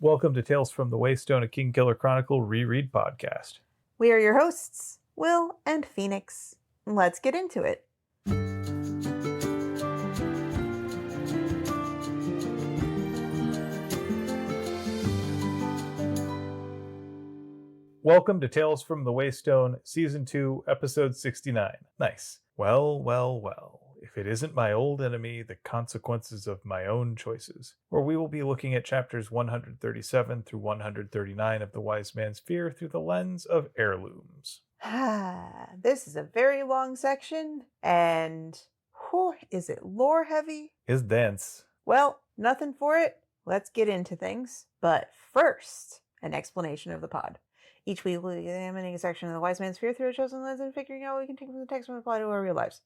Welcome to Tales from the Waystone, a King Killer Chronicle reread podcast. We are your hosts, Will and Phoenix. Let's get into it. Welcome to Tales from the Waystone, Season 2, Episode 69. Nice. Well. If it isn't my old enemy, the consequences of my own choices, where we will be looking at chapters 137 through 139 of The Wise Man's Fear through the lens of Heirlooms. This is a very long section, and is it lore heavy? It's dense. Well, nothing for it. Let's get into things. But first, an explanation of the pod. Each week we'll be examining a section of The Wise Man's Fear through a chosen lens and figuring out what we can take from the text and apply to our real lives.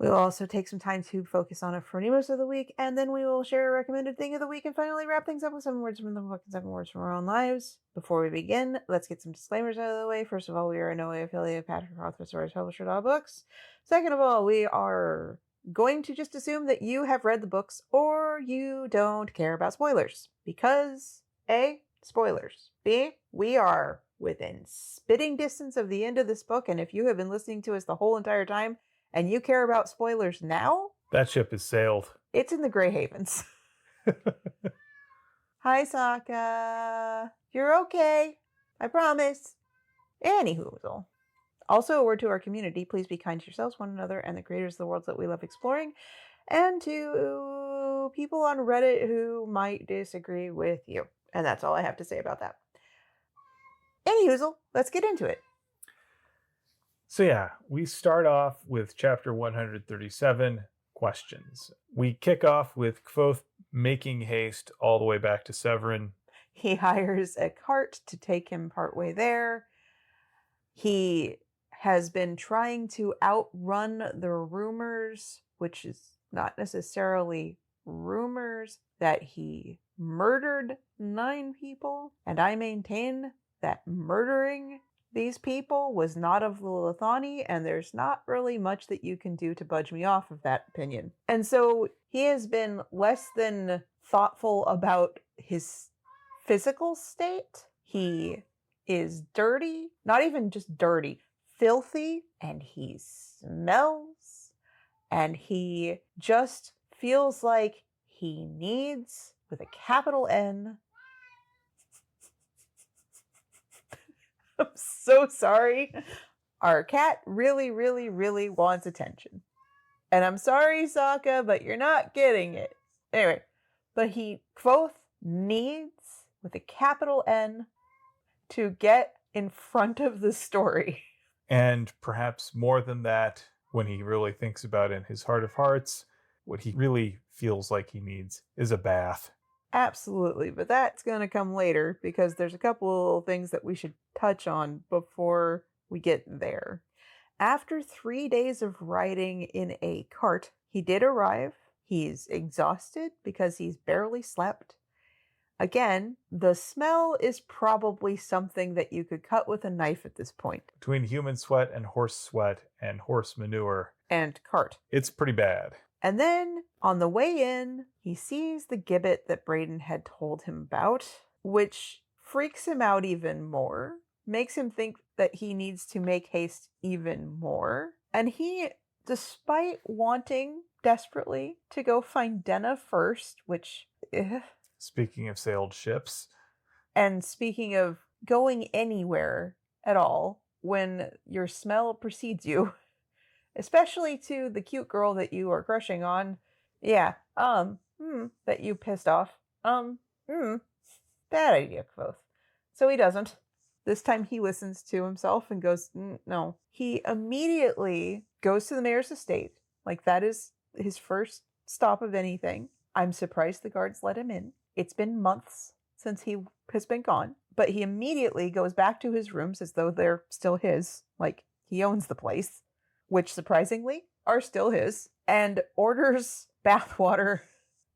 We will also take some time to focus on a phronimos of the week, and then we will share a recommended thing of the week, and finally wrap things up with 7 words from the book and 7 words from our own lives. Before we begin, let's get some disclaimers out of the way. First of all, we are in no way affiliated with Patrick Rothfuss or his publisher, Books. Second of all, we are going to just assume that you have read the books or you don't care about spoilers. Because, A, spoilers. B, we are within spitting distance of the end of this book, and if you have been listening to us the whole entire time, and you care about spoilers now? That ship has sailed. It's in the Grey Havens. Hi, Sokka. You're okay. I promise. Anywho. Also, a word to our community. Please be kind to yourselves, one another, and the creators of the worlds that we love exploring. And to people on Reddit who might disagree with you. And that's all I have to say about that. Anywho, let's get into it. So yeah, we start off with chapter 137, questions. We kick off with Kvothe making haste all the way back to Severin. He hires a cart to take him partway there. He has been trying to outrun the rumors, which is not necessarily rumors, that he murdered 9 people. And I maintain that murdering these people was not of the Lithani, and there's not really much that you can do to budge me off of that opinion. And so he has been less than thoughtful about his physical state. He is dirty, not even just dirty, filthy, and he smells, and he just feels like he needs, with a capital N, I'm so sorry. Our cat really wants attention. And I'm sorry, Sokka, but you're not getting it. Anyway, but Kvothe needs, with a capital N, to get in front of the story. And perhaps more than that, when he really thinks about it in his heart of hearts, what he really feels like he needs is a bath. Absolutely, but that's going to come later because there's a couple things that we should touch on before we get there. After 3 days of riding in a cart, he did arrive. He's exhausted because he's barely slept. Again, the smell is probably something that you could cut with a knife at this point. Between human sweat and horse manure. And cart. It's pretty bad. And then, on the way in, he sees the gibbet that Brayden had told him about, which freaks him out even more, makes him think that he needs to make haste even more. And he, despite wanting desperately to go find Denna first, which... Speaking of sailed ships. And speaking of going anywhere at all when your smell precedes you... Especially to the cute girl that you are crushing on. Yeah, that you pissed off. Bad idea, Kvothe. So he doesn't. This time he listens to himself and goes, no. He immediately goes to the mayor's estate. Like, that is his first stop of anything. I'm surprised the guards let him in. It's been months since he has been gone. But he immediately goes back to his rooms as though they're still his. Like, he owns the place. Which, surprisingly, are still his, and orders bathwater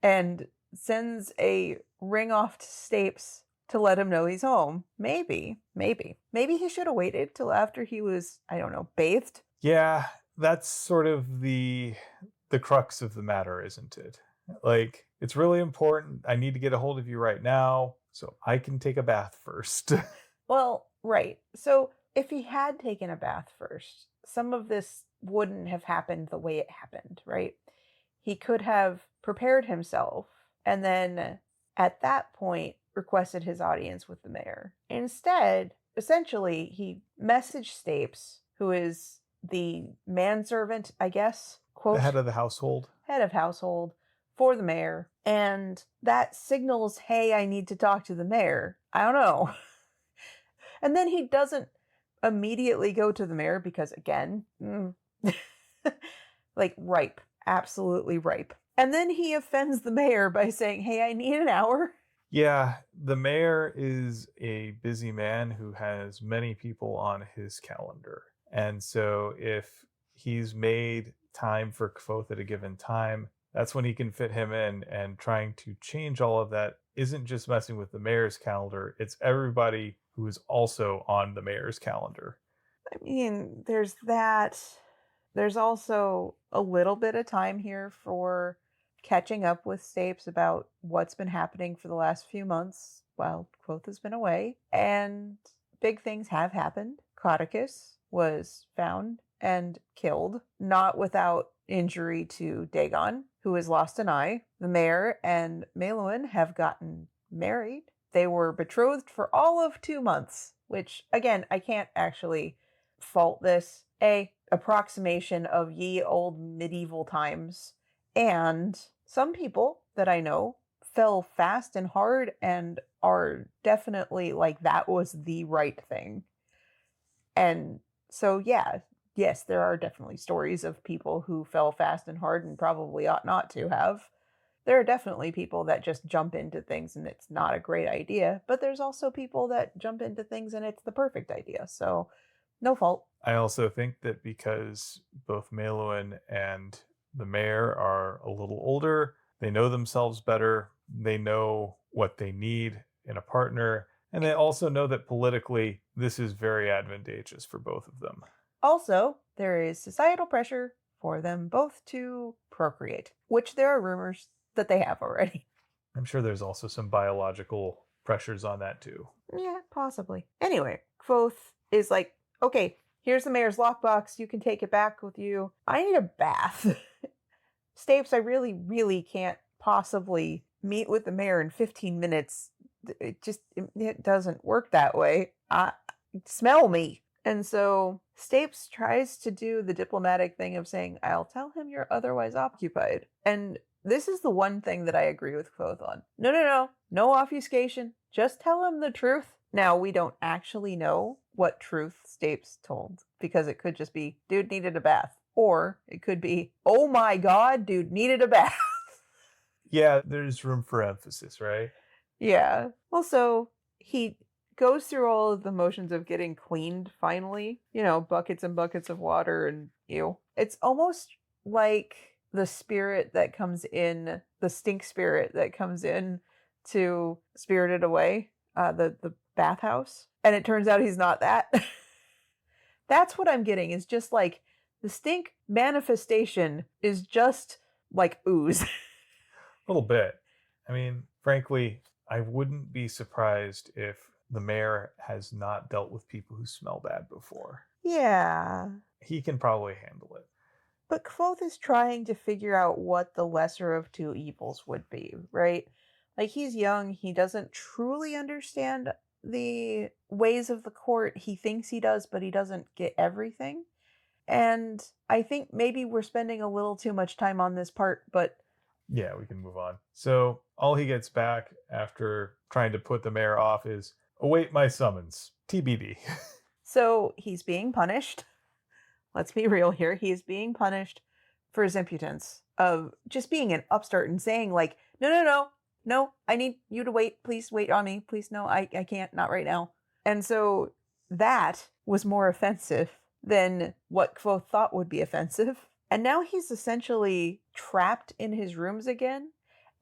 and sends a ring off to Stapes to let him know he's home. Maybe he should have waited till after he was, I don't know, bathed. Yeah, that's sort of the crux of the matter, isn't it? Like, it's really important. I need to get a hold of you right now so I can take a bath first. Well, right. So if he had taken a bath first, some of this wouldn't have happened the way it happened, right? He could have prepared himself and then at that point requested his audience with the mayor. Instead, essentially, he messaged Stapes, who is the manservant, I guess, The quote, head of the household. head of household for the mayor. And that signals, hey, I need to talk to the mayor. I don't know. And then he doesn't immediately go to the mayor because, again, like ripe, absolutely ripe. And then he offends the mayor by saying, hey, I need an hour. Yeah, the mayor is a busy man who has many people on his calendar. And so if he's made time for Kvothe at a given time, that's when he can fit him in. And trying to change all of that isn't just messing with the mayor's calendar, it's everybody who is also on the mayor's calendar. I mean, there's that. There's also a little bit of time here for catching up with Stapes about what's been happening for the last few months while Quoth has been away. And big things have happened. Codicus was found and killed, not without injury to Dagon, who has lost an eye. The mayor and Maelwyn have gotten married. They were betrothed for all of 2 months, which, again, I can't actually fault this. Approximation of ye old medieval times. And some people that I know fell fast and hard and are definitely like, that was the right thing. And so, yeah, yes, there are definitely stories of people who fell fast and hard and probably ought not to have. There are definitely people that just jump into things and it's not a great idea, but there's also people that jump into things and it's the perfect idea. So, no fault. I also think that because both Maelwyn and the mayor are a little older, they know themselves better, they know what they need in a partner, and they also know that politically this is very advantageous for both of them. Also, there is societal pressure for them both to procreate, which there are rumors that they have already. I'm sure there's also some biological pressures on that too. Yeah, possibly. Anyway, Quoth is like, okay, here's the mayor's lockbox. You can take it back with you. I need a bath. Stapes, I really, really can't possibly meet with the mayor in 15 minutes. It doesn't work that way. Smell me. And so Stapes tries to do the diplomatic thing of saying, I'll tell him you're otherwise occupied. And this is the one thing that I agree with Quoth on. No obfuscation. Just tell him the truth. Now, we don't actually know what truth Stapes told, because it could just be, dude needed a bath. Or it could be, oh my god, dude needed a bath. Yeah, there's room for emphasis, right? Yeah. Also, he goes through all of the motions of getting cleaned finally. Buckets and buckets of water and It's almost like the spirit that comes in, the stink spirit that comes in to Spirited Away, the bathhouse. And it turns out he's not that. That's what I'm getting, is just like the stink manifestation is just like ooze. A little bit. I mean, frankly, I wouldn't be surprised if the mayor has not dealt with people who smell bad before. Yeah. He can probably handle it. But Kvothe is trying to figure out what the lesser of two evils would be, right? Like, he's young, he doesn't truly understand the ways of the court. He thinks he does, but he doesn't get everything. And I think maybe we're spending a little too much time on this part, but yeah, we can move on. So all he gets back after trying to put the mayor off is, await my summons, TBD. So he's being punished. Let's be real here. He is being punished for his impudence of just being an upstart and saying like, no, I need you to wait. Please wait on me. Please, no, I can't, not right now. And so that was more offensive than what Kvothe thought would be offensive. And now he's essentially trapped in his rooms again.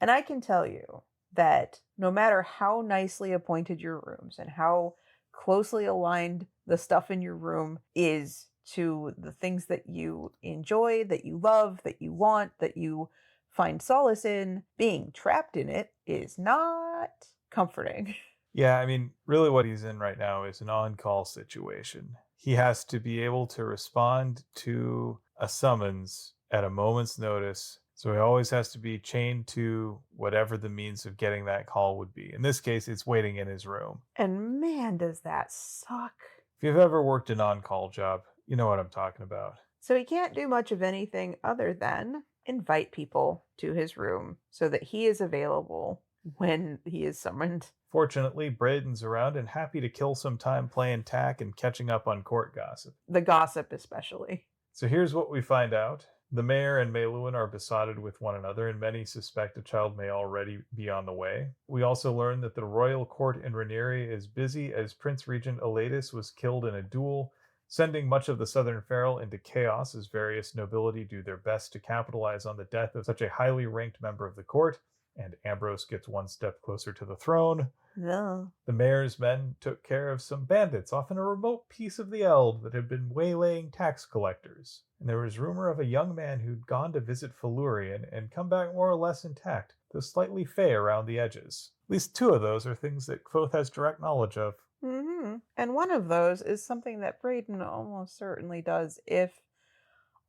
And I can tell you that no matter how nicely appointed your rooms and how closely aligned the stuff in your room is to the things that you enjoy, that you love, that you want, that you find solace in, being trapped in it is not comforting. Yeah, I mean, really what he's in right now is an on-call situation. He has to be able to respond to a summons at a moment's notice. So he always has to be chained to whatever the means of getting that call would be. In this case, it's waiting in his room. And man, does that suck. If you've ever worked an on-call job, you know what I'm talking about. So he can't do much of anything other than invite people to his room so that he is available when he is summoned. Fortunately, Braden's around and happy to kill some time playing tack and catching up on court gossip. The gossip especially. So here's what we find out. The mayor and Meiluin are besotted with one another, and many suspect a child may already be on the way. We also learn that the royal court in Rhaenyra is busy as Prince Regent Elatus was killed in a duel, sending much of the Southern Feral into chaos as various nobility do their best to capitalize on the death of such a highly ranked member of the court, and Ambrose gets one step closer to the throne. No. The mayor's men took care of some bandits off in a remote piece of the Eld that had been waylaying tax collectors. And there was rumor of a young man who'd gone to visit Felurian and come back more or less intact, though slightly fey around the edges. At least two of those are things that Kvothe has direct knowledge of. Mm-hmm. And one of those is something that Braden almost certainly does if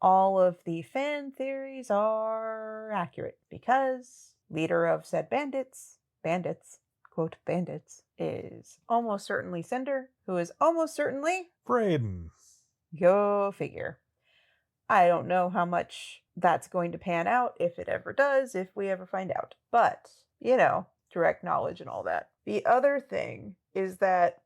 all of the fan theories are accurate, because leader of said bandits, quote, bandits, is almost certainly Cinder, who is almost certainly Braden. Go figure. I don't know how much that's going to pan out, if it ever does, if we ever find out. But, direct knowledge and all that. The other thing is that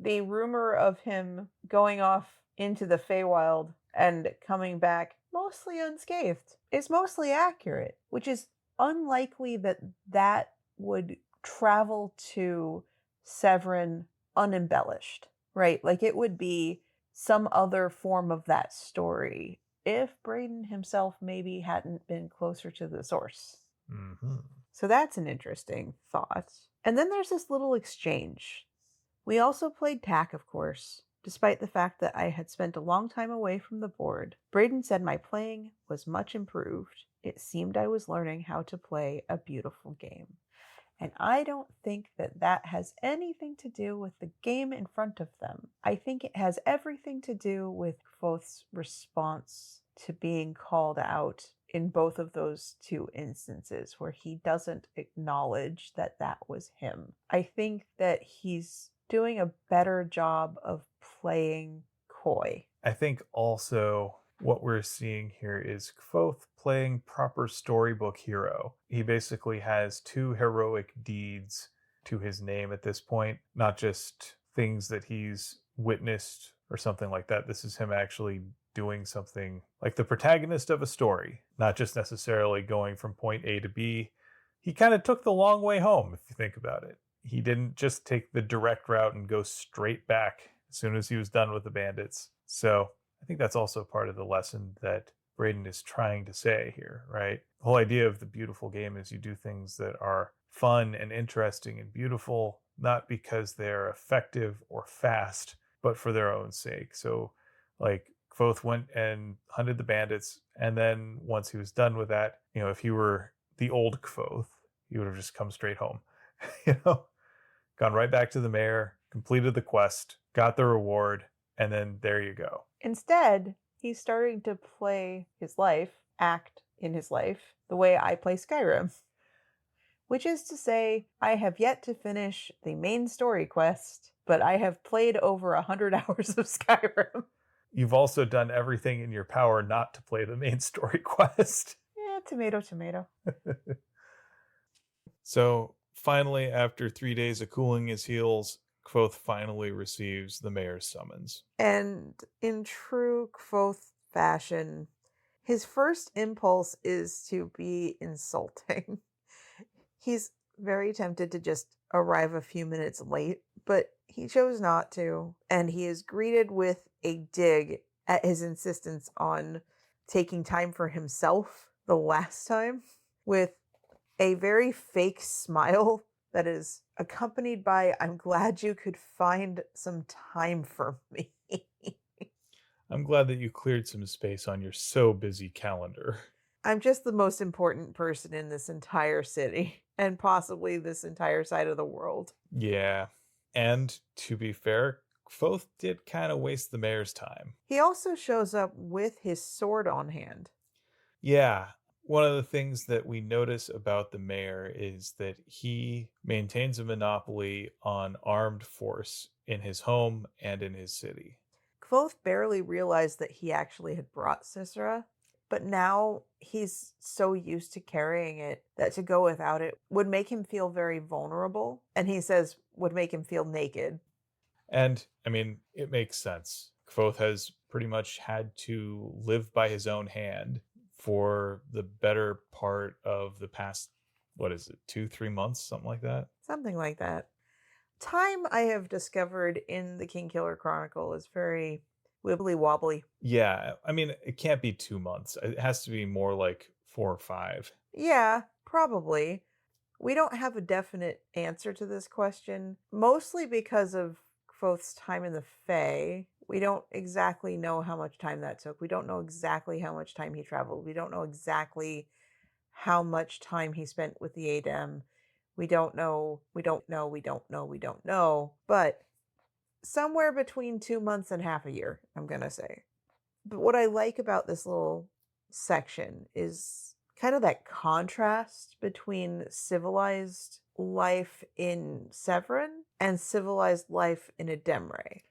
the rumor of him going off into the Feywild and coming back mostly unscathed is mostly accurate, which is unlikely that would travel to Severin unembellished, right? Like, it would be some other form of that story if Braden himself maybe hadn't been closer to the source. Mm-hmm. So that's an interesting thought. And then there's this little exchange. We also played tack, of course, despite the fact that I had spent a long time away from the board. Braden said my playing was much improved. It seemed I was learning how to play a beautiful game. And I don't think that has anything to do with the game in front of them. I think it has everything to do with Kvothe's response to being called out in both of those two instances where he doesn't acknowledge that was him. I think that he's doing a better job of playing coy. I think also what we're seeing here is Kvothe playing proper storybook hero. He basically has two heroic deeds to his name at this point, not just things that he's witnessed or something like that. This is him actually doing something like the protagonist of a story, not just necessarily going from point A to B. He kind of took the long way home, if you think about it. He didn't just take the direct route and go straight back as soon as he was done with the bandits. So I think that's also part of the lesson that Braden is trying to say here, right? The whole idea of the beautiful game is you do things that are fun and interesting and beautiful, not because they're effective or fast, but for their own sake. So, like, Kvothe went and hunted the bandits, and then once he was done with that, if he were the old Kvothe, he would have just come straight home, gone right back to the mayor, completed the quest, got the reward, and then there you go. Instead, he's starting to play his life, act in his life, the way I play Skyrim. Which is to say, I have yet to finish the main story quest, but I have played over 100 hours of Skyrim. You've also done everything in your power not to play the main story quest. Yeah, tomato. So, finally, after 3 days of cooling his heels, Kvothe finally receives the mayor's summons. And in true Kvothe fashion, his first impulse is to be insulting. He's very tempted to just arrive a few minutes late, but he chose not to, and he is greeted with a dig at his insistence on taking time for himself the last time, with a very fake smile that is accompanied by, "I'm glad you could find some time for me." I'm glad that you cleared some space on your so busy calendar. I'm just the most important person in this entire city and possibly this entire side of the world. Yeah. And to be fair, Kvothe did kind of waste the mayor's time. He also shows up with his sword on hand. Yeah. One of the things that we notice about the mayor is that he maintains a monopoly on armed force in his home and in his city. Kvothe barely realized that he actually had brought Sisera, but now he's so used to carrying it that to go without it would make him feel very vulnerable, and he says would make him feel naked. And I mean, it makes sense. Kvothe has pretty much had to live by his own hand for the better part of the past, what is it, 2, 3 months, something like that. Something like that. Time, I have discovered in the Kingkiller Chronicle, is very wibbly wobbly. Yeah, I mean, it can't be 2 months. It has to be more like 4 or 5. Yeah, probably. We don't have a definite answer to this question, mostly because of Kvothe's time in the Fae. We don't exactly know how much time that took. We don't know exactly how much time he traveled. We don't know exactly how much time he spent with the Adem. We don't know. But somewhere between 2 months and half a year, I'm going to say. But what I like about this little section is kind of that contrast between civilized life in Severin and civilized life in Edemre.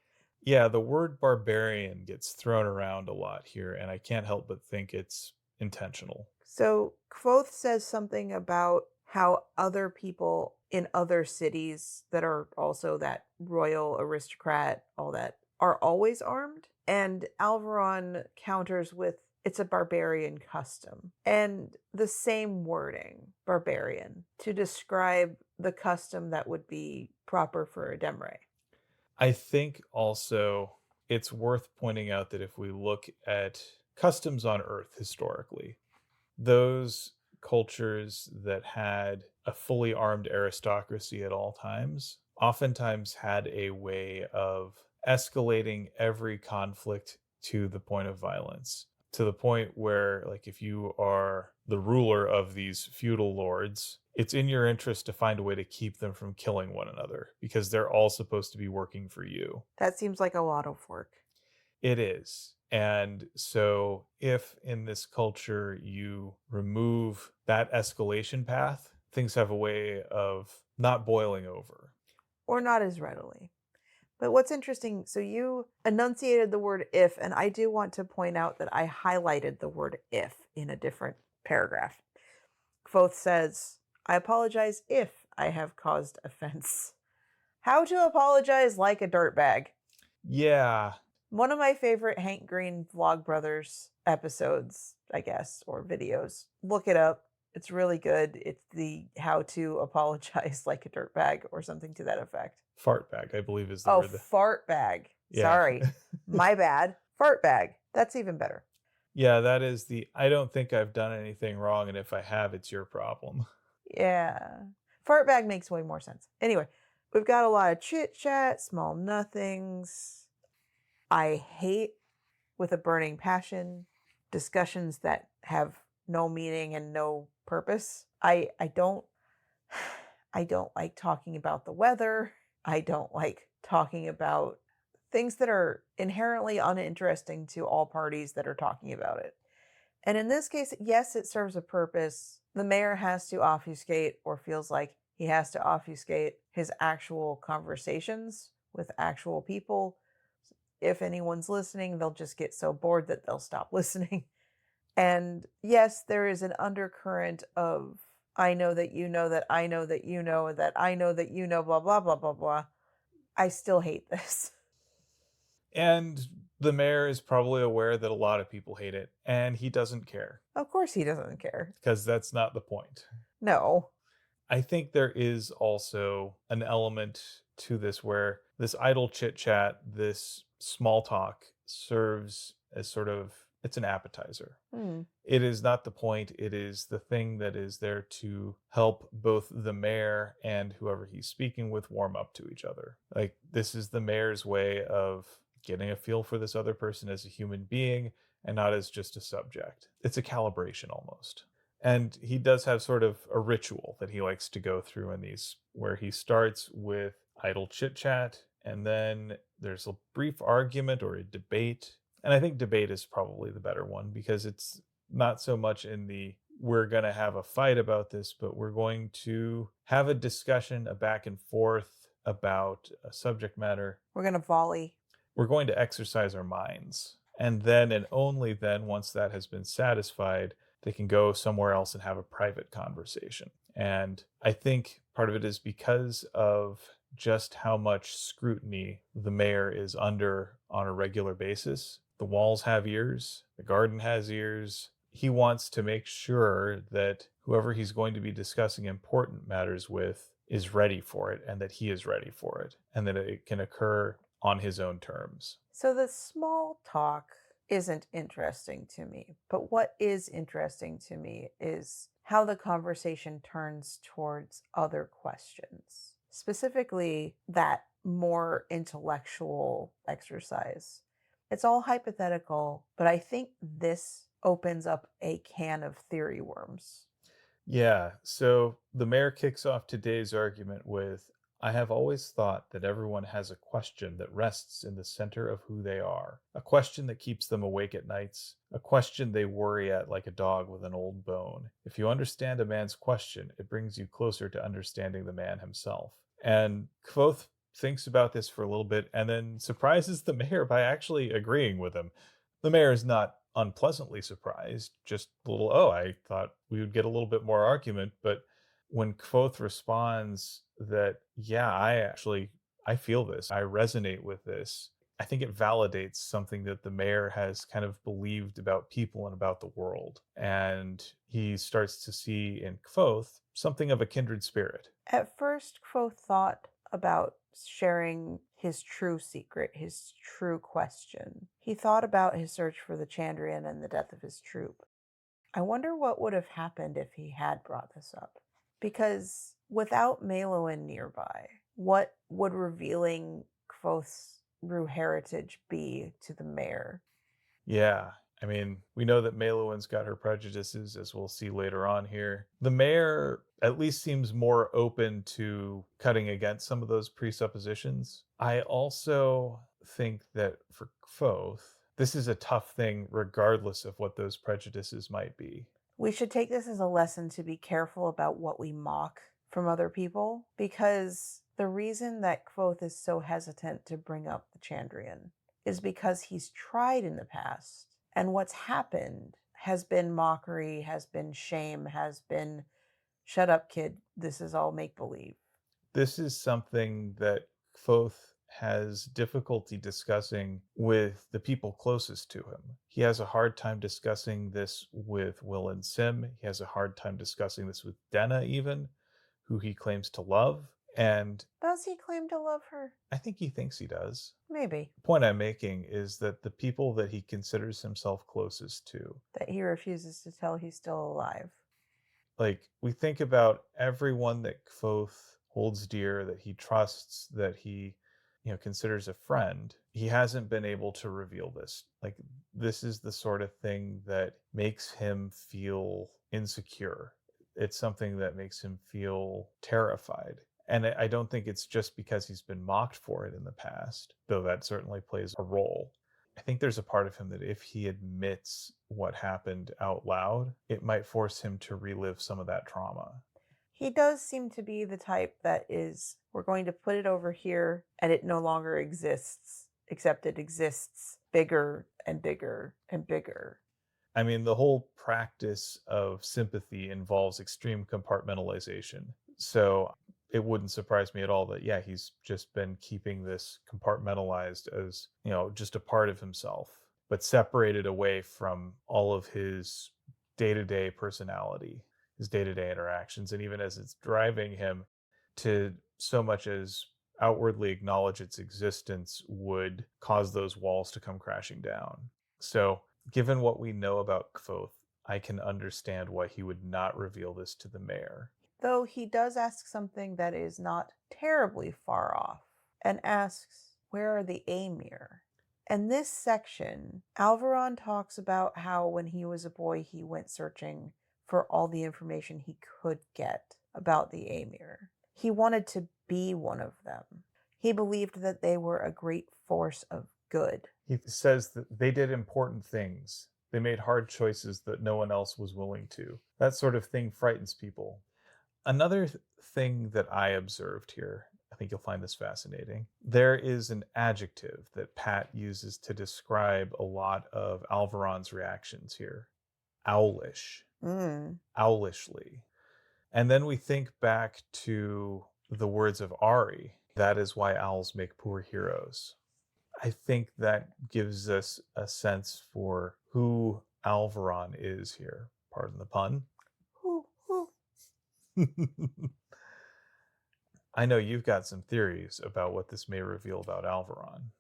Yeah, the word barbarian gets thrown around a lot here, and I can't help but think it's intentional. So Kvothe says something about how other people in other cities that are also that royal aristocrat, all that, are always armed. And Alvaron counters with, it's a barbarian custom. And the same wording, barbarian, to describe the custom that would be proper for Edemre. I think also it's worth pointing out that if we look at customs on Earth historically, those cultures that had a fully armed aristocracy at all times oftentimes had a way of escalating every conflict to the point of violence, to the point where, like, if you are the ruler of these feudal lords, it's in your interest to find a way to keep them from killing one another because they're all supposed to be working for you. That seems like a lot of work. It is. And so, if in this culture you remove that escalation path, things have a way of not boiling over. Or not as readily. But what's interesting, so you enunciated the word if, and I do want to point out that I highlighted the word if in a different paragraph. Kvothe says, I apologize if I have caused offense. How to apologize like a dirtbag. Yeah. One of my favorite Hank Green Vlogbrothers episodes, I guess, or videos. Look it up. It's really good. It's the how to apologize like a dirtbag or something to that effect. Fart bag, I believe, is the Oh, word. fart bag. Yeah. Sorry. My bad. Fart bag. That's even better. Yeah, that is the I don't think I've done anything wrong, and if I have, it's your problem. Yeah. Fart bag makes way more sense. Anyway, we've got a lot of chit chat, small nothings. I hate with a burning passion discussions that have no meaning and no purpose. I don't like talking about the weather. I don't like talking about things that are inherently uninteresting to all parties that are talking about it. And in this case, yes, it serves a purpose. The mayor has to obfuscate, or feels like he has to obfuscate, his actual conversations with actual people. If anyone's listening, they'll just get so bored that they'll stop listening. And yes, there is an undercurrent of, I know that you know that I know that you know that I know that you know, blah, blah, blah, blah, blah. I still hate this. And the mayor is probably aware that a lot of people hate it, and he doesn't care. Of course he doesn't care. Because that's not the point. No. I think there is also an element to this where this idle chit chat, this small talk, serves as sort of, it's an appetizer. It is not the point. It is the thing that is there to help both the mayor and whoever he's speaking with warm up to each other. Like, this is the mayor's way of getting a feel for this other person as a human being and not as just a subject. It's a calibration almost. And he does have sort of a ritual that he likes to go through in these, where he starts with idle chit chat, and then there's a brief argument or a debate. And I think debate is probably the better one because it's not so much in the we're going to have a fight about this, but we're going to have a discussion, a back and forth about a subject matter. We're going to volley. We're going to exercise our minds. And then and only then, once that has been satisfied, they can go somewhere else and have a private conversation. And I think part of it is because of just how much scrutiny the mayor is under on a regular basis. The walls have ears, the garden has ears. He wants to make sure that whoever he's going to be discussing important matters with is ready for it, and that he is ready for it, and that it can occur on his own terms. So the small talk isn't interesting to me, but what is interesting to me is how the conversation turns towards other questions, specifically that more intellectual exercise. It's all hypothetical, but I think this opens up a can of theory worms. Yeah, so the mayor kicks off today's argument with, I have always thought that everyone has a question that rests in the center of who they are, a question that keeps them awake at nights, a question they worry at like a dog with an old bone. If you understand a man's question, it brings you closer to understanding the man himself. And Kvothe thinks about this for a little bit and then surprises the mayor by actually agreeing with him. The mayor is not unpleasantly surprised, just a little, oh, I thought we would get a little bit more argument. But when Kvothe responds that, yeah, I feel this, I resonate with this, I think it validates something that the mayor has kind of believed about people and about the world. And he starts to see in Kvothe something of a kindred spirit. At first, Kvothe thought about sharing his true secret, his true question. He thought about his search for the Chandrian and the death of his troop. I wonder what would have happened if he had brought this up. Because without Maelowin nearby, what would revealing Kvothe's Rue heritage be to the mayor? Yeah, I mean, we know that Maelowin's got her prejudices, as we'll see later on here. The mayor at least seems more open to cutting against some of those presuppositions. I also think that for Kvothe, this is a tough thing regardless of what those prejudices might be. We should take this as a lesson to be careful about what we mock from other people, because the reason that Kvothe is so hesitant to bring up the Chandrian is because he's tried in the past, and what's happened has been mockery, has been shame, has been, shut up, kid, this is all make-believe. This is something that Kvothe has difficulty discussing with the people closest to him. He has a hard time discussing this with Will and Sim. He has a hard time discussing this with Denna even, who he claims to love. And does he claim to love her? I think he thinks he does. Maybe. The point I'm making is that the people that he considers himself closest to, that he refuses to tell he's still alive. Like, we think about everyone that Kvothe holds dear, that he trusts, that he considers a friend. He hasn't been able to reveal this. Like, this is the sort of thing that makes him feel insecure. It's something that makes him feel terrified. And I don't think it's just because he's been mocked for it in the past, though that certainly plays a role. I think there's a part of him that if he admits what happened out loud, it might force him to relive some of that trauma. He does seem to be the type that is, we're going to put it over here and it no longer exists, except it exists bigger and bigger and bigger. I mean, the whole practice of sympathy involves extreme compartmentalization. So it wouldn't surprise me at all that, yeah, he's just been keeping this compartmentalized as, just a part of himself, but separated away from all of his day-to-day personality, his day-to-day interactions. And even as it's driving him to so much as outwardly acknowledge its existence would cause those walls to come crashing down. So given what we know about Kvothe, I can understand why he would not reveal this to the mayor. Though he does ask something that is not terribly far off, and asks, where are the Aemir? In this section, Alvaron talks about how when he was a boy, he went searching for all the information he could get about the Amir. He wanted to be one of them. He believed that they were a great force of good. He says that they did important things. They made hard choices that no one else was willing to. That sort of thing frightens people. Another thing that I observed here, I think you'll find this fascinating. There is an adjective that Pat uses to describe a lot of Alvaron's reactions here. Owlish. Owlishly. And then we think back to the words of Ari. That is why owls make poor heroes. I think that gives us a sense for who Alvaron is here. Pardon the pun. I know you've got some theories about what this may reveal about Alvaron.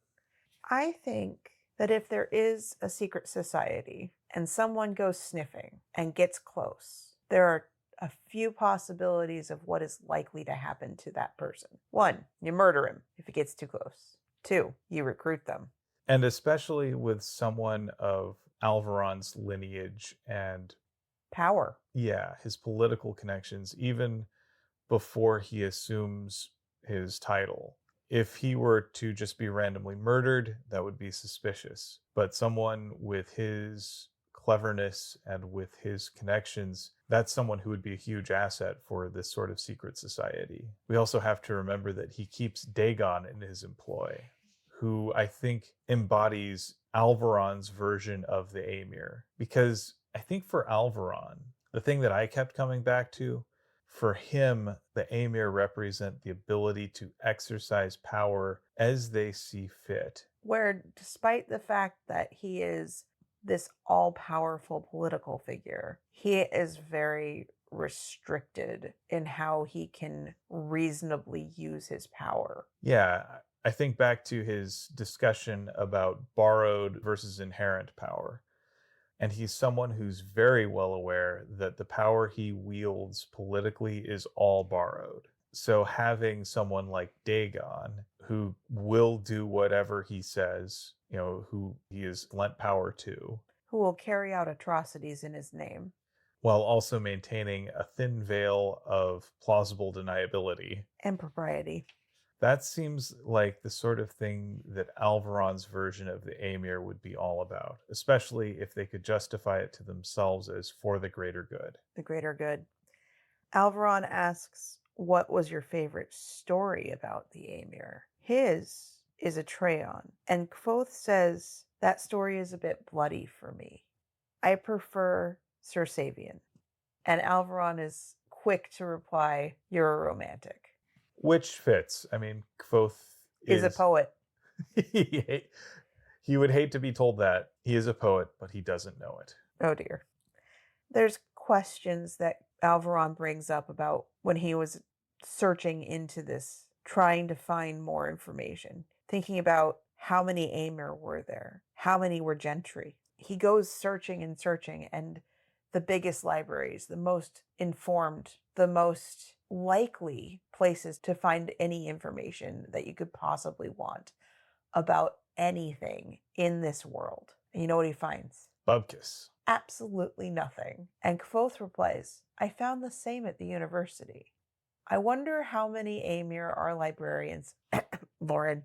I think that if there is a secret society and someone goes sniffing and gets close, there are a few possibilities of what is likely to happen to that person. 1, you murder him if he gets too close. 2, you recruit them. And especially with someone of Alvaron's lineage and power. Yeah, his political connections, even before he assumes his title. If he were to just be randomly murdered, that would be suspicious. But someone with his cleverness and with his connections, that's someone who would be a huge asset for this sort of secret society. We also have to remember that he keeps Dagon in his employ, who I think embodies Alvaron's version of the Amir. Because I think for Alvaron, the thing that I kept coming back to, for him, the Amir represent the ability to exercise power as they see fit. Where despite the fact that he is this all-powerful political figure, he is very restricted in how he can reasonably use his power. Yeah, I think back to his discussion about borrowed versus inherent power. And he's someone who's very well aware that the power he wields politically is all borrowed. So having someone like Dagon, who will do whatever he says, who he is lent power to, who will carry out atrocities in his name, while also maintaining a thin veil of plausible deniability and propriety. That seems like the sort of thing that Alvaron's version of the Amir would be all about, especially if they could justify it to themselves as for the greater good. The greater good. Alvaron asks, what was your favorite story about the Amir? His is a Treon, and Kvothe says, that story is a bit bloody for me. I prefer Sir Savian. And Alvaron is quick to reply, you're a romantic. Which fits. I mean, Kvothe is a poet. He would hate to be told that. He is a poet, but he doesn't know it. Oh dear. There's questions that Alvaron brings up about when he was searching into this, trying to find more information, thinking about how many Amir were there, how many were gentry. He goes searching and searching, and the biggest libraries, the most informed, the most likely places to find any information that you could possibly want about anything in this world. And you know what he finds? Bubkiss. Absolutely nothing. And Kvothe replies, I found the same at the university. I wonder how many Amir are librarians. Lauren.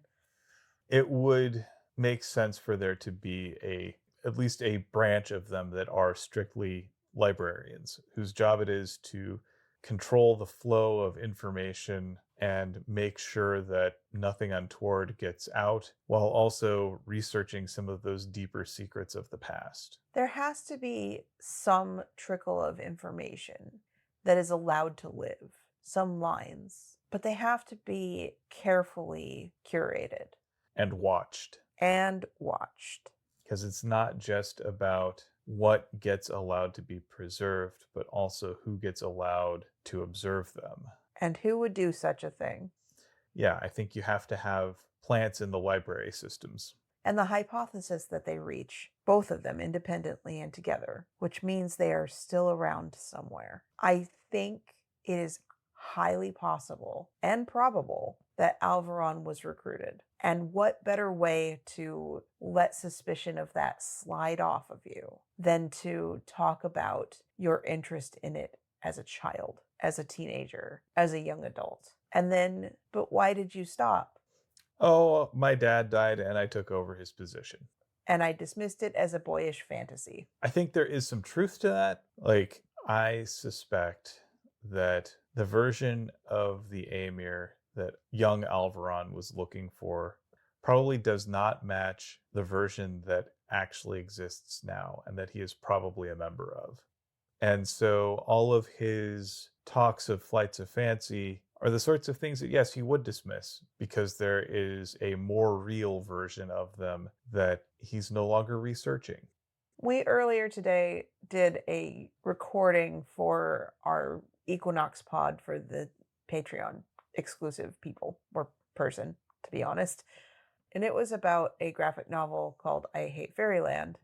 It would make sense for there to be at least a branch of them that are strictly librarians, whose job it is to control the flow of information and make sure that nothing untoward gets out, while also researching some of those deeper secrets of the past. There has to be some trickle of information that is allowed to live, some lines, but they have to be carefully curated. And watched. Because it's not just about what gets allowed to be preserved, but also who gets allowed to observe them. And who would do such a thing? Yeah, I think you have to have plants in the library systems. And the hypothesis that they reach, both of them independently and together, which means they are still around somewhere. I think it is highly possible and probable that Alvaron was recruited. And what better way to let suspicion of that slide off of you than to talk about your interest in it as a child, as a teenager, as a young adult? And then, but why did you stop? Oh, my dad died and I took over his position. And I dismissed it as a boyish fantasy. I think there is some truth to that. Like, I suspect that the version of the Amir that young Alvaron was looking for probably does not match the version that actually exists now and that he is probably a member of. And so all of his talks of flights of fancy are the sorts of things that, yes, he would dismiss because there is a more real version of them that he's no longer researching. We earlier today did a recording for our Equinox pod for the Patreon exclusive people or person, to be honest. And it was about a graphic novel called I Hate Fairyland,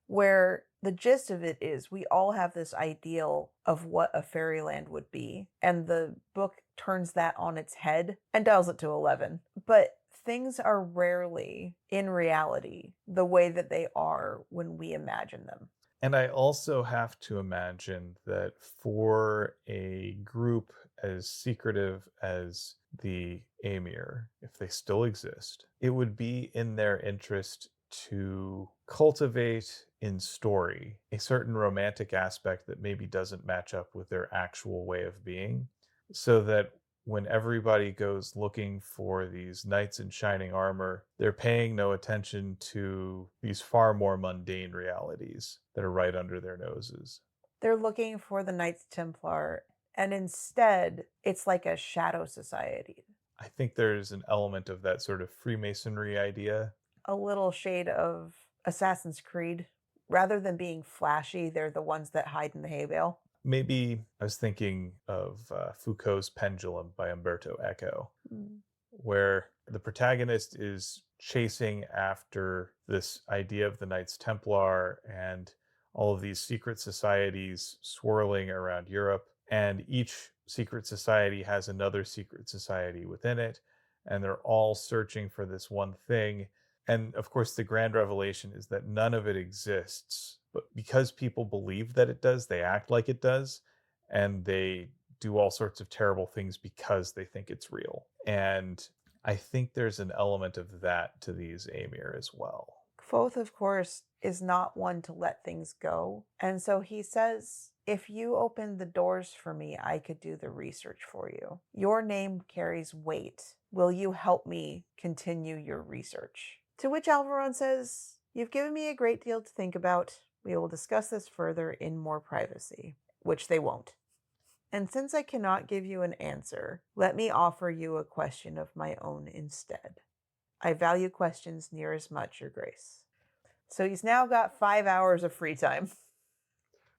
where the gist of it is we all have this ideal of what a fairyland would be, and the book turns that on its head and dials it to 11. But things are rarely in reality the way that they are when we imagine them. And I also have to imagine that for a group as secretive as the Amir, if they still exist, it would be in their interest to cultivate in story a certain romantic aspect that maybe doesn't match up with their actual way of being, so that when everybody goes looking for these knights in shining armor, they're paying no attention to these far more mundane realities that are right under their noses. They're looking for the Knights Templar, and instead, it's like a shadow society. I think there's an element of that sort of Freemasonry idea. A little shade of Assassin's Creed. Rather than being flashy, they're the ones that hide in the hay bale. Maybe I was thinking of Foucault's Pendulum by Umberto Eco, where the protagonist is chasing after this idea of the Knights Templar and all of these secret societies swirling around Europe. And each secret society has another secret society within it. And they're all searching for this one thing. And of course, the grand revelation is that none of it exists. But because people believe that it does, they act like it does. And they do all sorts of terrible things because they think it's real. And I think there's an element of that to these Amir as well. Kvothe, of course, is not one to let things go. And so he says, if you open the doors for me, I could do the research for you. Your name carries weight. Will you help me continue your research? To which Alvaron says, you've given me a great deal to think about. We will discuss this further in more privacy, which they won't. And since I cannot give you an answer, let me offer you a question of my own instead. I value questions near as much, Your Grace. So he's now got 5 hours of free time.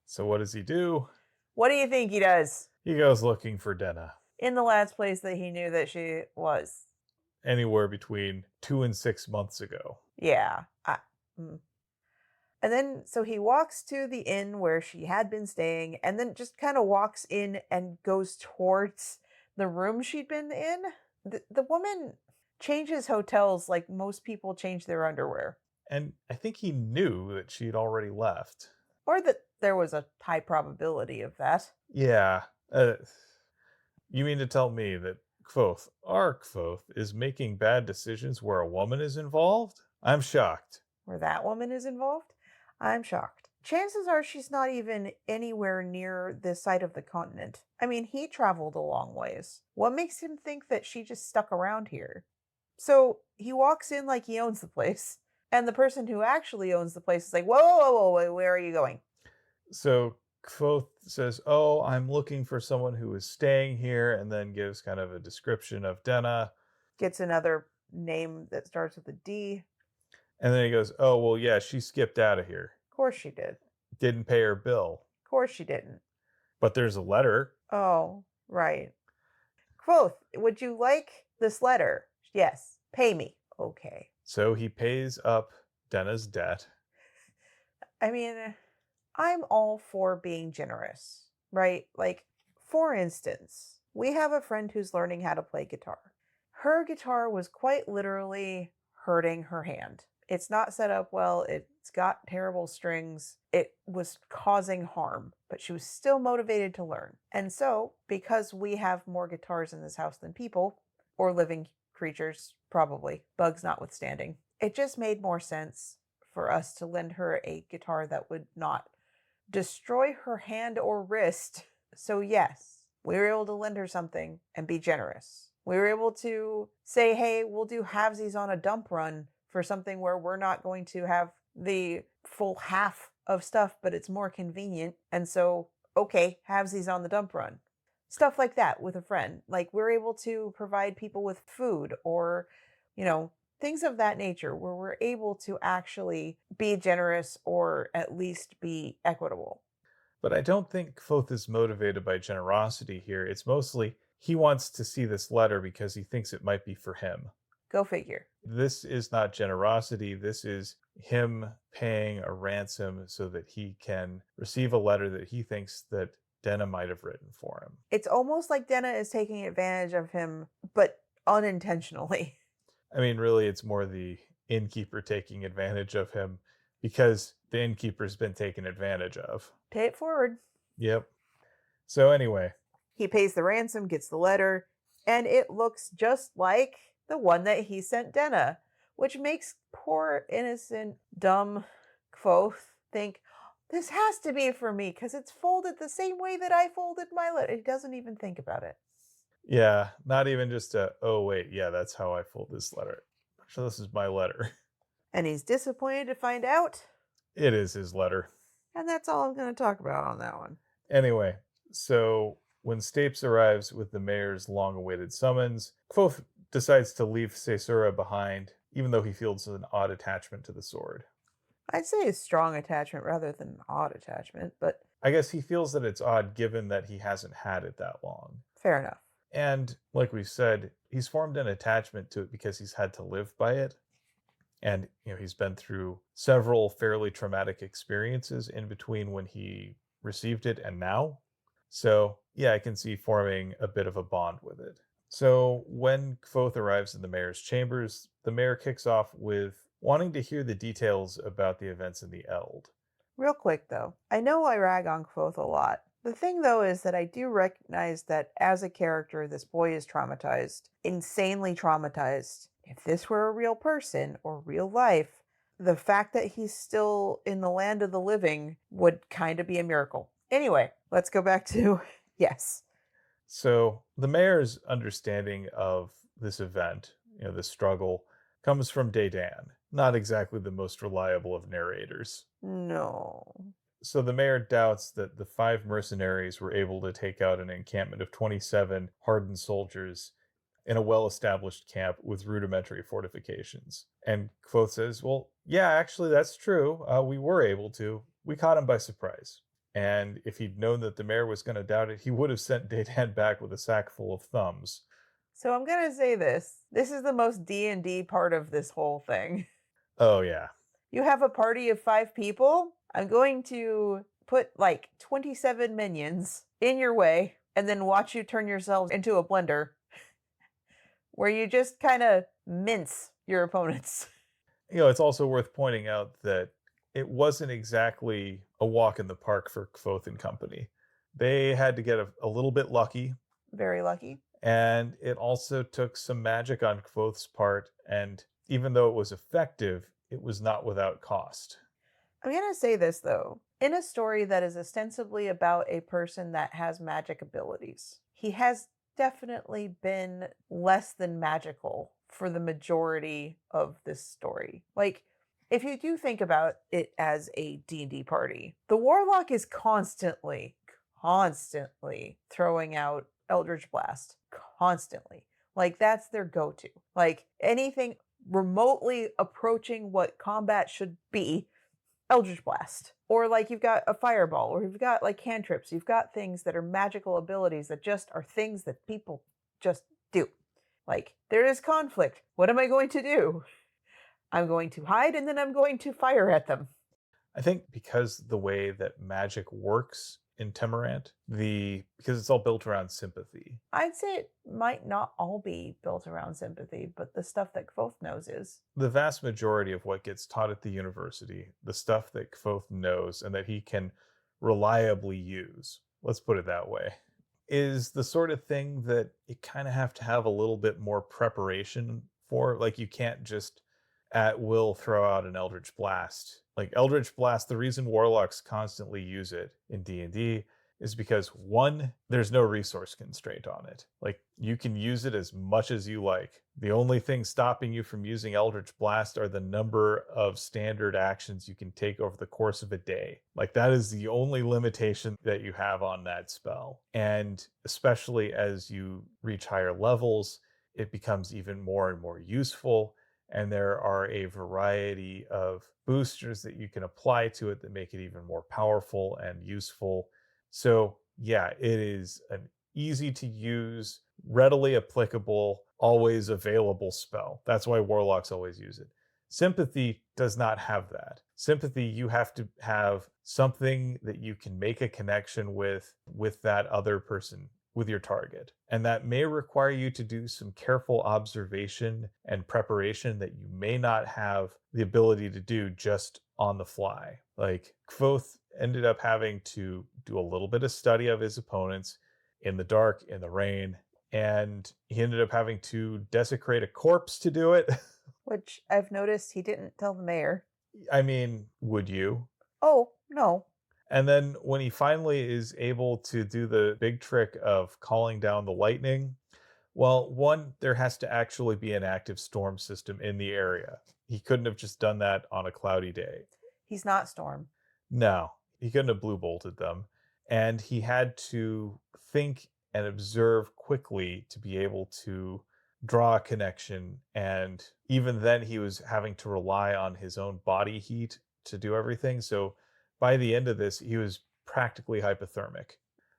So what does he do? What do you think he does? He goes looking for Denna. In the last place that he knew that she was. Anywhere between 2 and 6 months ago. Yeah. And then, so he walks to the inn where she had been staying, and then just kind of walks in and goes towards the room she'd been in. The woman changes hotels like most people change their underwear. And I think he knew that she'd already left. Or that there was a high probability of that. Yeah. You mean to tell me that Kvothe, our Kvothe, is making bad decisions where a woman is involved? I'm shocked. Where that woman is involved? I'm shocked. Chances are she's not even anywhere near the site of the continent. I mean, he traveled a long ways. What makes him think that she just stuck around here? So he walks in like he owns the place. And the person who actually owns the place is like, whoa, where are you going? So Kvothe says, oh, I'm looking for someone who is staying here, and then gives kind of a description of Denna. Gets another name that starts with a D. And then he goes, oh, well, yeah, she skipped out of here. Of course she did. Didn't pay her bill. Of course she didn't. But there's a letter. Oh, right. Kvothe, would you like this letter? Yes. Pay me. Okay. So he pays up Denna's debt. I mean, I'm all for being generous, right? Like, for instance, we have a friend who's learning how to play guitar. Her guitar was quite literally hurting her hand. It's not set up well. It's got terrible strings. It was causing harm, but she was still motivated to learn. And so, because we have more guitars in this house than people, or living creatures, probably, bugs notwithstanding, it just made more sense for us to lend her a guitar that would not destroy her hand or wrist. So yes, we were able to lend her something and be generous. We were able to say, hey, we'll do halvesies on a dump run for something where we're not going to have the full half of stuff, but it's more convenient. And so, okay, halvesies on the dump run. Stuff like that with a friend. Like, we're able to provide people with food or, things of that nature where we're able to actually be generous or at least be equitable. But I don't think Kvothe is motivated by generosity here. It's mostly he wants to see this letter because he thinks it might be for him. Go figure. This is not generosity. This is him paying a ransom so that he can receive a letter that he thinks that Denna might have written for him. It's almost like Denna is taking advantage of him, but unintentionally. I mean, really, it's more the innkeeper taking advantage of him because the innkeeper's been taken advantage of. Pay it forward. Yep. So anyway. He pays the ransom, gets the letter, and it looks just like the one that he sent Denna, which makes poor, innocent, dumb Kvothe think, this has to be for me because it's folded the same way that I folded my letter. He doesn't even think about it. Yeah, not even just oh wait, yeah, that's how I fold this letter. So this is my letter. And he's disappointed to find out. It is his letter. And that's all I'm going to talk about on that one. Anyway, so when Stapes arrives with the mayor's long-awaited summons, Kvothe decides to leave Caesura behind, even though he feels an odd attachment to the sword. I'd say a strong attachment rather than an odd attachment, but I guess he feels that it's odd given that he hasn't had it that long. Fair enough. And like we said, he's formed an attachment to it because he's had to live by it. And, he's been through several fairly traumatic experiences in between when he received it and now. So, yeah, I can see forming a bit of a bond with it. So when Kvothe arrives in the mayor's chambers, the mayor kicks off with wanting to hear the details about the events in the Eld. Real quick, though, I know I rag on Kvothe a lot. The thing, though, is that I do recognize that as a character, this boy is traumatized, insanely traumatized. If this were a real person or real life, the fact that he's still in the land of the living would kind of be a miracle. Anyway, let's go back to yes. So the mayor's understanding of this event, this struggle, comes from Dedan, not exactly the most reliable of narrators. No. So the mayor doubts that the 5 mercenaries were able to take out an encampment of 27 hardened soldiers in a well-established camp with rudimentary fortifications. And Kvothe says, well, yeah, actually, that's true. We were able to. We caught him by surprise. And if he'd known that the mayor was going to doubt it, he would have sent Dedan back with a sack full of thumbs. So I'm going to say this. This is the most D&D part of this whole thing. Oh, yeah. You have a party of 5 people. I'm going to put like 27 minions in your way and then watch you turn yourselves into a blender where you just kind of mince your opponents. It's also worth pointing out that it wasn't exactly a walk in the park for Kvothe and company. They had to get a little bit lucky. Very lucky. And it also took some magic on Kvothe's part. And even though it was effective, it was not without cost. I'm going to say this, though. In a story that is ostensibly about a person that has magic abilities, he has definitely been less than magical for the majority of this story. Like, if you do think about it as a D&D party, the warlock is constantly throwing out Eldritch Blast. Constantly. Like, that's their go-to. Like, anything remotely approaching what combat should be, Eldritch Blast. Or like you've got a fireball, or you've got like cantrips, you've got things that are magical abilities that just are things that people just do. Like, there is conflict. What am I going to do? I'm going to hide and then I'm going to fire at them. I think because the way that magic works in Temerant, because it's all built around sympathy. I'd say it might not all be built around sympathy, but the stuff that Kvothe knows is. The vast majority of what gets taught at the university, the stuff that Kvothe knows and that he can reliably use, let's put it that way, is the sort of thing that you kind of have to have a little bit more preparation for. Like, you can't just at will throw out an Eldritch Blast. Like, Eldritch Blast, the reason warlocks constantly use it in D&D is because, one, there's no resource constraint on it. Like, you can use it as much as you like. The only thing stopping you from using Eldritch Blast are the number of standard actions you can take over the course of a day. Like, that is the only limitation that you have on that spell. And especially as you reach higher levels, it becomes even more and more useful. And there are a variety of boosters that you can apply to it that make it even more powerful and useful. So yeah, it is an easy to use, readily applicable, always available spell. That's why warlocks always use it. Sympathy does not have that. Sympathy, you have to have something that you can make a connection with that other person, with your target. And that may require you to do some careful observation and preparation that you may not have the ability to do just on the fly. Like, Kvothe ended up having to do a little bit of study of his opponents in the dark, in the rain, and he ended up having to desecrate a corpse to do it. Which I've noticed he didn't tell the mayor. I mean, would you? Oh, no. And then when he finally is able to do the big trick of calling down the lightning, well, one, there has to actually be an active storm system in the area. He couldn't have just done that on a cloudy day. He's not Storm. No, he couldn't have blue bolted them. And he had to think and observe quickly to be able to draw a connection. And even then, he was having to rely on his own body heat to do everything. So by the end of this, he was practically hypothermic.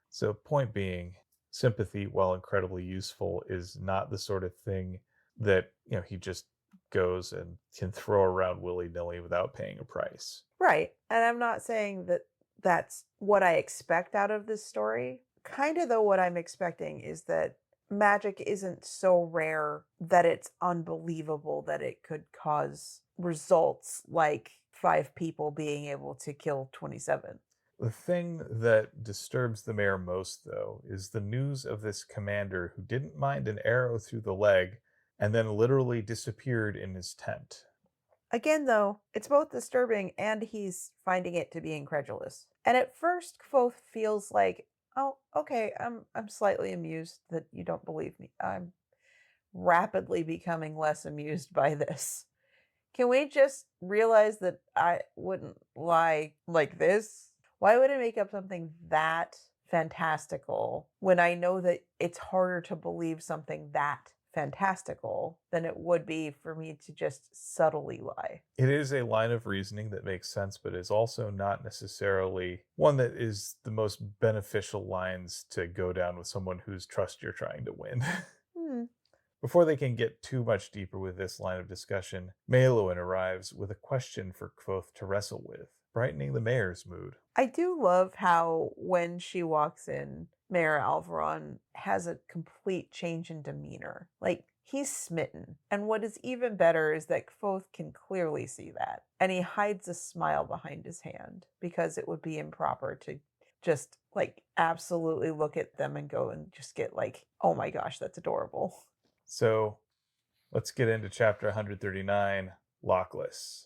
So point being, sympathy, while incredibly useful, is not the sort of thing that, he just goes and can throw around willy-nilly without paying a price. Right. And I'm not saying that that's what I expect out of this story. Kind of, though, what I'm expecting is that magic isn't so rare that it's unbelievable that it could cause results like 5 people being able to kill 27. The thing that disturbs the mayor most, though, is the news of this commander who didn't mind an arrow through the leg and then literally disappeared in his tent. Again, though, it's both disturbing and he's finding it to be incredulous. And at first, Kvothe feels like, oh, okay, I'm slightly amused that you don't believe me. I'm rapidly becoming less amused by this. Can we just realize that I wouldn't lie like this? Why would I make up something that fantastical when I know that it's harder to believe something that fantastical than it would be for me to just subtly lie? It is a line of reasoning that makes sense, but is also not necessarily one that is the most beneficial lines to go down with someone whose trust you're trying to win. Before they can get too much deeper with this line of discussion, Maelwyn arrives with a question for Kvothe to wrestle with, brightening the mayor's mood. I do love how when she walks in, Mayor Alvaron has a complete change in demeanor. Like, he's smitten. And what is even better is that Kvothe can clearly see that. And he hides a smile behind his hand because it would be improper to just, absolutely look at them and go and just get oh my gosh, that's adorable. So let's get into chapter 139, Lockless.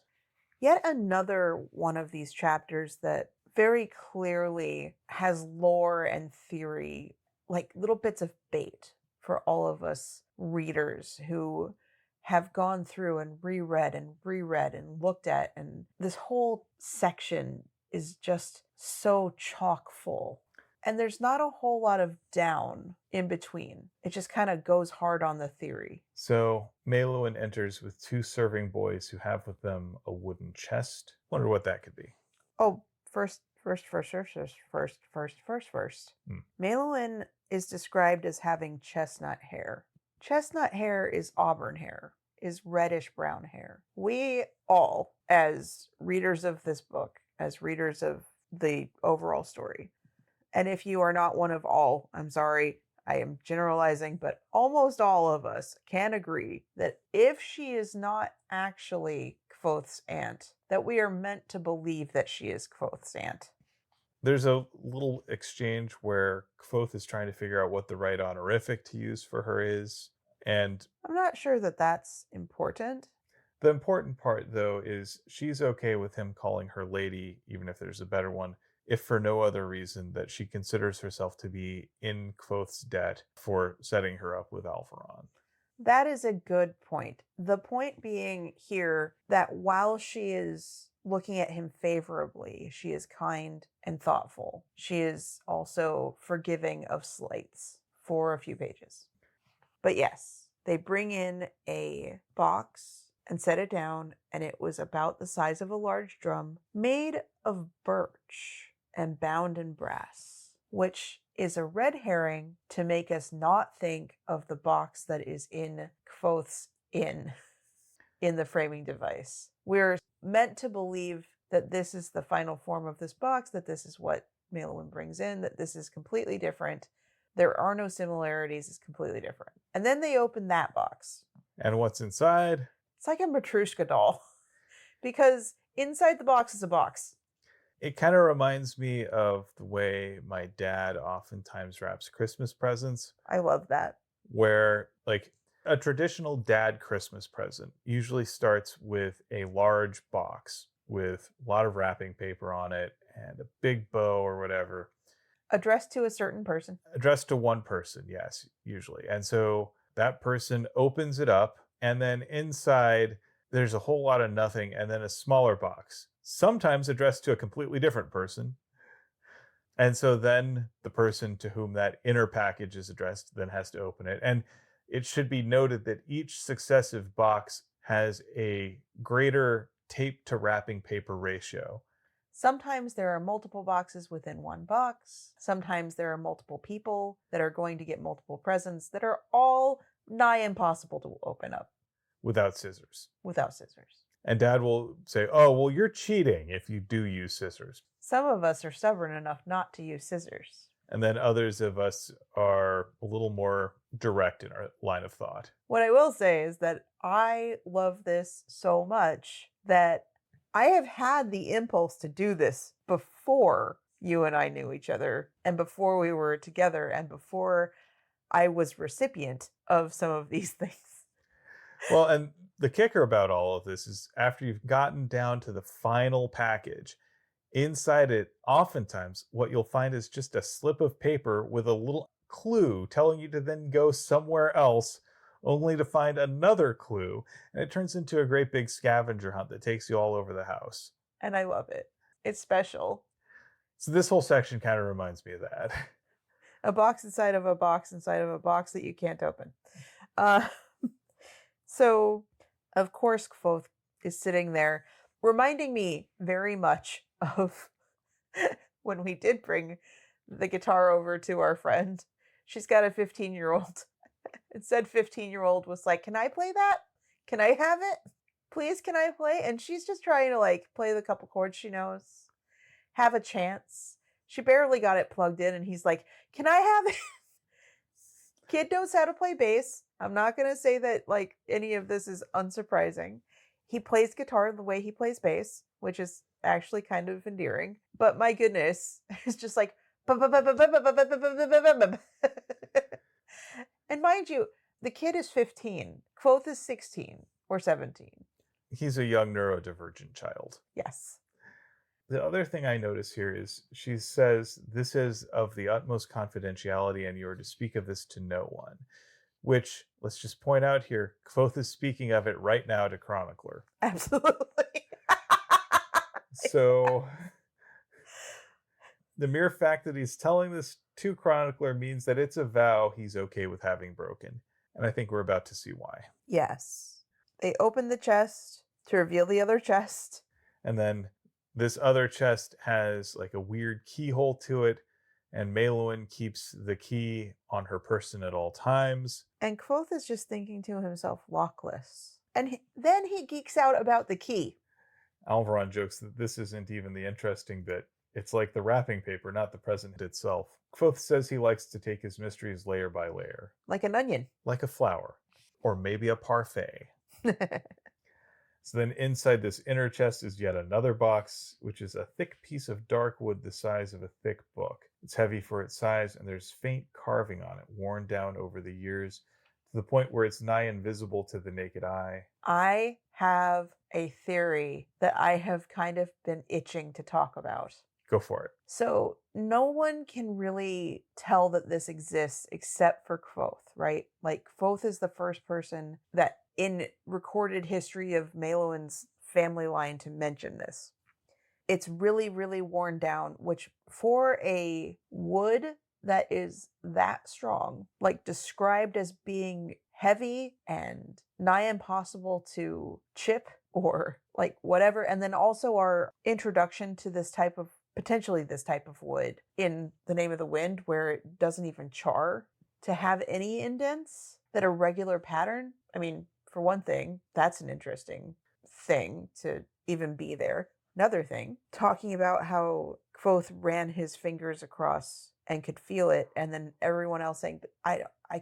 Yet another one of these chapters that very clearly has lore and theory, like little bits of bait for all of us readers who have gone through and reread and looked at. And this whole section is just so chock full. And there's not a whole lot of down in between. It just kind of goes hard on the theory. So Maelwyn enters with 2 serving boys who have with them a wooden chest. Wonder what that could be. Oh, first. Maelwyn is described as having chestnut hair. Chestnut hair is auburn hair, is reddish brown hair. We all, as readers of this book, as readers of the overall story, And if you are not one of all, I'm sorry, I am generalizing, but almost all of us can agree that if she is not actually Kvothe's aunt, that we are meant to believe that she is Kvothe's aunt. There's a little exchange where Kvothe is trying to figure out what the right honorific to use for her is. And I'm not sure that that's important. the important part, though, is she's okay with him calling her lady, even if there's a better one, if for no other reason that she considers herself to be in Kvothe's debt for setting her up with Alvaron. That is a good point. The point being here that while she is looking at him favorably, she is kind and thoughtful. She is also forgiving of slights for a few pages. But yes, they bring in a box and set it down, and it was about the size of a large drum, made of birch and bound in brass, which is a red herring to make us not think of the box that is in Kvothe's inn in the framing device. We're meant to believe that this is the final form of this box, that this is what Maelwyn brings in, that this is completely different. There are no similarities, it's completely different. And then they open that box. And what's inside? It's like a Matryoshka doll. Because inside the box is a box. It kind of reminds me of the way my dad oftentimes wraps Christmas presents, I love that. where like a traditional dad Christmas present usually starts with a large box with a lot of wrapping paper on it and a big bow or whatever. Addressed to a certain person. Addressed to one person, yes, usually. And so that person opens it up, and then inside there's a whole lot of nothing, and then a smaller box, sometimes addressed to a completely different person. And so then the person to whom that inner package is addressed then has to open it. And it should be noted that each successive box has a greater tape to wrapping paper ratio. Sometimes there are multiple boxes within one box. Sometimes there are multiple people that are going to get multiple presents that are all nigh impossible to open up Without scissors. without scissors. And dad will say, oh, well, you're cheating if you do use scissors. Some of us are stubborn enough not to use scissors. And then others of us are a little more direct in our line of thought. What I will say is that I love this so much that I have had the impulse to do this before you and I knew each other, and before we were together, and before I was recipient of some of these things. Well, and the kicker about all of this is after you've gotten down to the final package, inside it, oftentimes what you'll find is just a slip of paper with a little clue telling you to then go somewhere else, only to find another clue. And it turns into a great big scavenger hunt that takes you all over the house. And I love it. It's special. So this whole section kind of reminds me of that. A box inside of a box inside of a box that you can't open. So, of course, Kvothe is sitting there, reminding me very much of when we did bring the guitar over to our friend. She's got a 15-year-old. It said 15-year-old was like, can I play that? Can I have it? Please, can I play? And she's just trying to like play the couple chords she knows. Have a chance. She barely got it plugged in and he's like, can I have it? Kid knows how to play bass. I'm not going to say that like any of this is unsurprising. He plays guitar the way he plays bass, which is actually kind of endearing. But my goodness, it's just like and mind you, the kid is 15. Kvothe is 16 or 17. He's a young neurodivergent child. Yes. The other thing I notice here is she says, this is of the utmost confidentiality and you are to speak of this to no one. Which, let's just point out here, Kvothe is speaking of it right now to Chronicler. Absolutely. So, the mere fact that he's telling this to Chronicler means that it's a vow he's okay with having broken. And I think we're about to see why. Yes. They open the chest to reveal the other chest. And then this other chest has like a weird keyhole to it. And Maelwyn keeps the key on her person at all times. And Kvothe is just thinking to himself, lockless. And then he geeks out about the key. Alvaron jokes that this isn't even the interesting bit. It's like the wrapping paper, not the present itself. Kvothe says he likes to take his mysteries layer by layer. Like an onion. Like a flower. Or maybe a parfait. So then inside this inner chest is yet another box, which is a thick piece of dark wood the size of a thick book. It's heavy for its size, and there's faint carving on it, worn down over the years, to the point where it's nigh invisible to the naked eye. I have a theory that I have kind of been itching to talk about. Go for it. So no one can really tell that this exists except for Kvothe, right? Like, Kvothe is the first person that in recorded history of Maelowin's family line to mention this. It's really, really worn down, which for a wood that is that strong, like described as being heavy and nigh impossible to chip or like whatever. And then also our introduction to this type of, potentially this type of wood in The Name of the Wind, where it doesn't even char, to have any indents that are regular pattern. I mean, for one thing, that's an interesting thing to even be there. Another thing, talking about how Kvothe ran his fingers across and could feel it, and then everyone else saying, I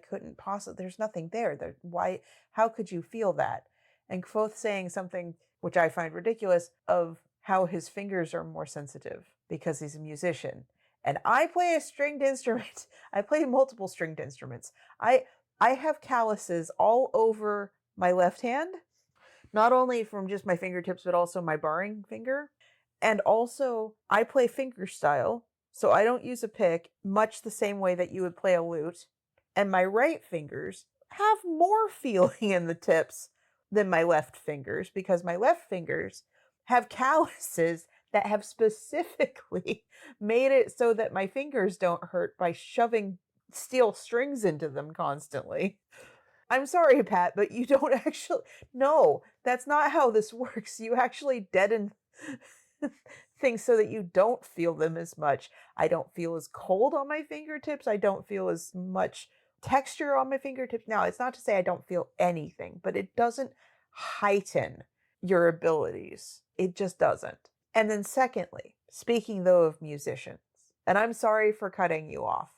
couldn't possibly, there's nothing there. Why, how could you feel that? And Kvothe saying something, which I find ridiculous, of how his fingers are more sensitive because he's a musician. And I play a stringed instrument. I play multiple stringed instruments. I have calluses all over my left hand, not only from just my fingertips, but also my barring finger. And also, I play fingerstyle, so I don't use a pick, much the same way that you would play a lute. And my right fingers have more feeling in the tips than my left fingers, because my left fingers have calluses that have specifically made it so that my fingers don't hurt by shoving steel strings into them constantly. I'm sorry, Pat, but you don't actually... No, that's not how this works. You actually deaden things so that you don't feel them as much. I don't feel as cold on my fingertips. I don't feel as much texture on my fingertips. Now, it's not to say I don't feel anything, but it doesn't heighten your abilities. It just doesn't. And then secondly, speaking though of musicians, and I'm sorry for cutting you off,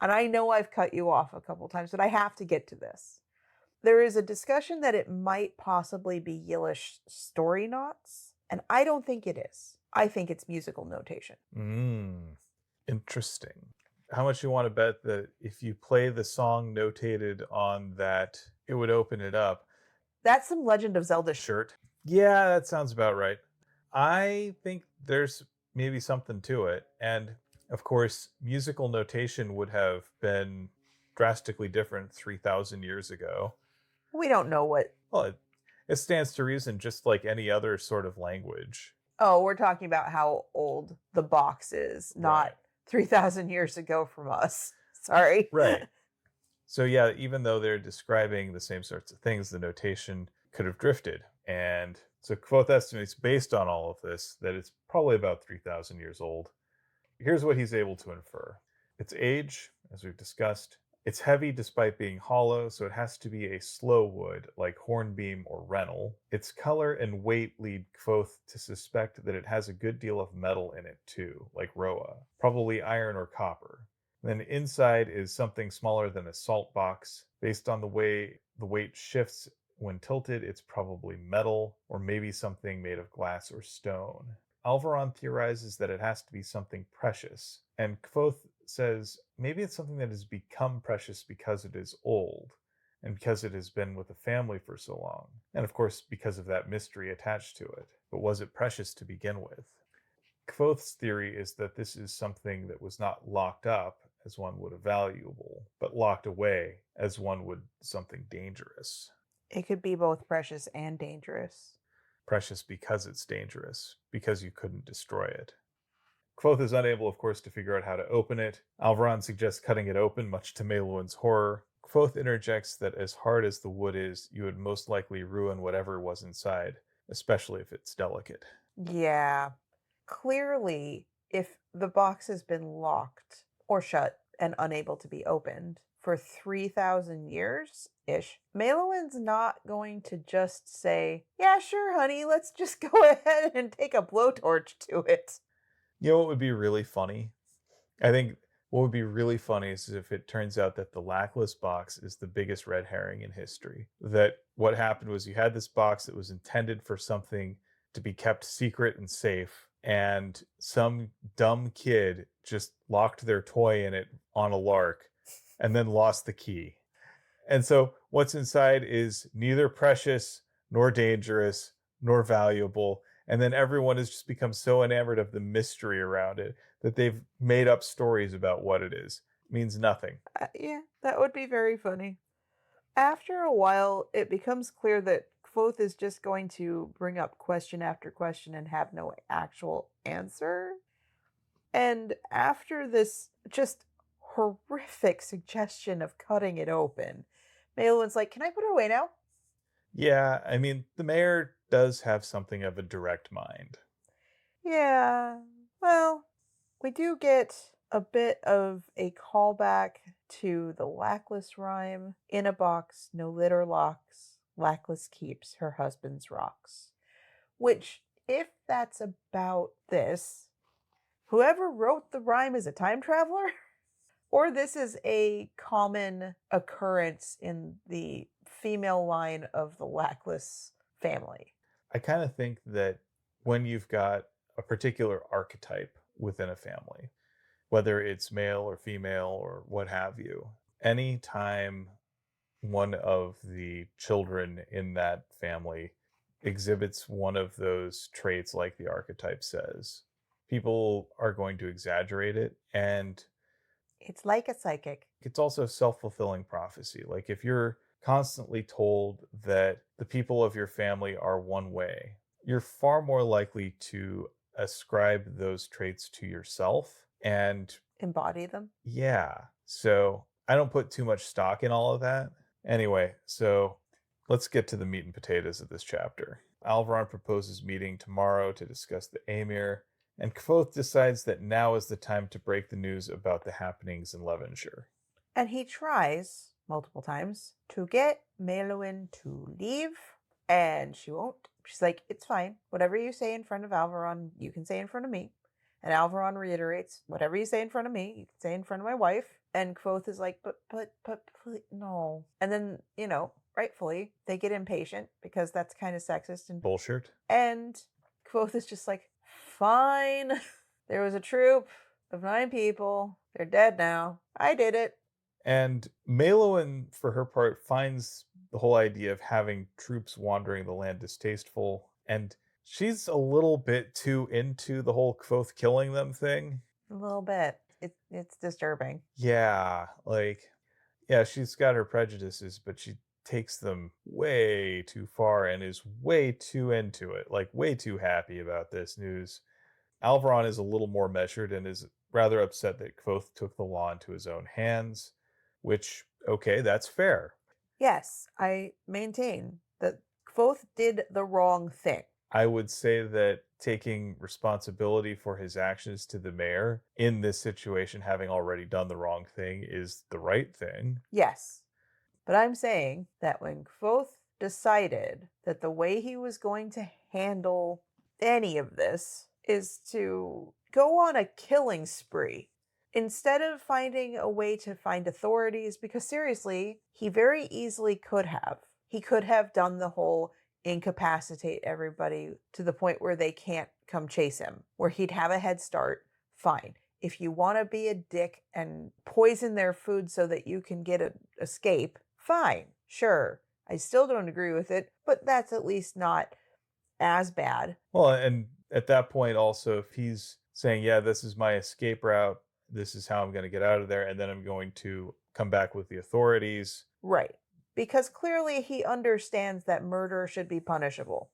and I know I've cut you off a couple times, but I have to get to this. There is a discussion that it might possibly be Yillish story knots, and I don't think it is. I think it's musical notation. Interesting. How much you want to bet that if you play the song notated on that, it would open it up? That's some Legend of Zelda shirt. Yeah, that sounds about right. I think there's maybe something to it. And of course, musical notation would have been drastically different 3,000 years ago. We don't know what... Well, it stands to reason, just like any other sort of language. Oh, we're talking about how old the box is, not Right. 3,000 years ago from us. Sorry. Right. So yeah, even though they're describing the same sorts of things, the notation could have drifted. And so Kvothe estimates, based on all of this, that it's probably about 3,000 years old. Here's what he's able to infer. Its age, as we've discussed. It's heavy despite being hollow, so it has to be a slow wood, like hornbeam or rennel. Its color and weight lead Kvothe to suspect that it has a good deal of metal in it too, like Roa, probably iron or copper. Then inside is something smaller than a salt box. Based on the way the weight shifts when tilted, it's probably metal, or maybe something made of glass or stone. Alvaron theorizes that it has to be something precious, and Kvothe says maybe it's something that has become precious because it is old, and because it has been with the family for so long, and of course because of that mystery attached to it. But was it precious to begin with? Kvothe's theory is that this is something that was not locked up as one would a valuable, but locked away as one would something dangerous. It could be both precious and dangerous. Precious because it's dangerous, because you couldn't destroy it. Kvothe is unable, of course, to figure out how to open it. Alvaron suggests cutting it open, much to Maelowin's horror. Kvothe interjects that as hard as the wood is, you would most likely ruin whatever was inside, especially if it's delicate. Yeah. Clearly, if the box has been locked or shut and unable to be opened for 3,000 years-ish, Maelowin's not going to just say, yeah, sure, honey, let's just go ahead and take a blowtorch to it. You know what would be really funny? I think what would be really funny is if it turns out that the lackless box is the biggest red herring in history. That what happened was you had this box that was intended for something to be kept secret and safe, and some dumb kid just locked their toy in it on a lark and then lost the key. And so what's inside is neither precious nor dangerous nor valuable. And then everyone has just become so enamored of the mystery around it that they've made up stories about what it is. It means nothing. Yeah, that would be very funny. After a while, it becomes clear that Kvothe is just going to bring up question after question and have no actual answer. And after this just horrific suggestion of cutting it open, Maelwyn's like, "Can I put it away now?" Yeah, I mean, the mayor does have something of a direct mind. Yeah, well, we do get a bit of a callback to the Lackless rhyme. In a box, no litter locks, Lackless keeps her husband's rocks. Which, if that's about this, whoever wrote the rhyme is a time traveler? Or this is a common occurrence in the female line of the Lackless family. I kind of think that when you've got a particular archetype within a family, whether it's male or female or what have you, anytime one of the children in that family exhibits one of those traits, like the archetype says, people are going to exaggerate it. And It's like a psychic. it's also self-fulfilling prophecy. Like if you're constantly told that the people of your family are one way, you're far more likely to ascribe those traits to yourself. And Embody them. yeah, so I don't put too much stock in all of that. Anyway, so let's get to the meat and potatoes of this chapter. Alvaron proposes meeting tomorrow to discuss the Amir, and Kvothe decides that now is the time to break the news about the happenings in Levanshire. And he tries multiple times to get Maelwyn to leave, and she won't. She's like, "It's fine. Whatever you say in front of Alvaron, you can say in front of me." And Alvaron reiterates, "Whatever you say in front of me, you can say in front of my wife." And Kvothe is like, but, please, no. And then, rightfully, they get impatient because that's kind of sexist and Bullshit. And Kvothe is just like, "Fine. There was a troop of 9 people. They're dead now. I did it." And Maelwyn, for her part, finds the whole idea of having troops wandering the land distasteful, and she's a little bit too into the whole Kvothe killing them thing. A little bit. It's disturbing. Yeah, yeah, she's got her prejudices, but she takes them way too far and is way too into it, like way too happy about this news. Alvaron is a little more measured and is rather upset that Kvothe took the law into his own hands, which, okay, that's fair. Yes, I maintain that Kvothe did the wrong thing. I would say that taking responsibility for his actions to the mayor in this situation, having already done the wrong thing, is the right thing. Yes. But I'm saying that when Kvothe decided that the way he was going to handle any of this is to go on a killing spree, instead of finding a way to find authorities, because seriously, he very easily could have. He could have done the whole incapacitate everybody to the point where they can't come chase him, where he'd have a head start. Fine. If you want to be a dick and poison their food so that you can get an escape, fine. Sure. I still don't agree with it, but that's at least not as bad. Well, and at that point also, if he's saying, yeah, this is my escape route, this is how I'm going to get out of there, and then I'm going to come back with the authorities. Right. Because clearly he understands that murder should be punishable,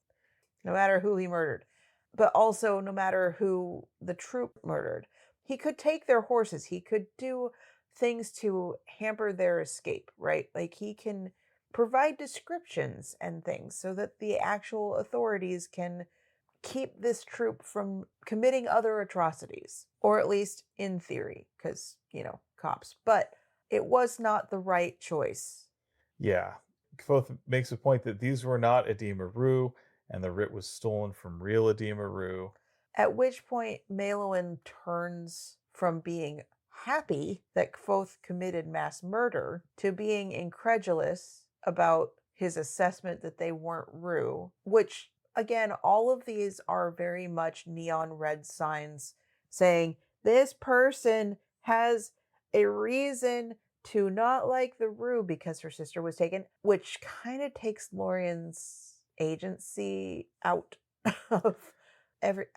no matter who he murdered, but also no matter who the troop murdered. He could take their horses. He could do things to hamper their escape, right? Like he can provide descriptions and things so that the actual authorities can keep this troop from committing other atrocities, or at least in theory, because, cops. But it was not the right choice. Yeah. Kvothe makes a point that these were not Edema Rue, and the writ was stolen from real Edema Rue. At which point, Malowin turns from being happy that Kvothe committed mass murder to being incredulous about his assessment that they weren't Rue, which, again, all of these are very much neon red signs saying this person has a reason to not like the Rue because her sister was taken, which kind of takes Lorien's agency out of every.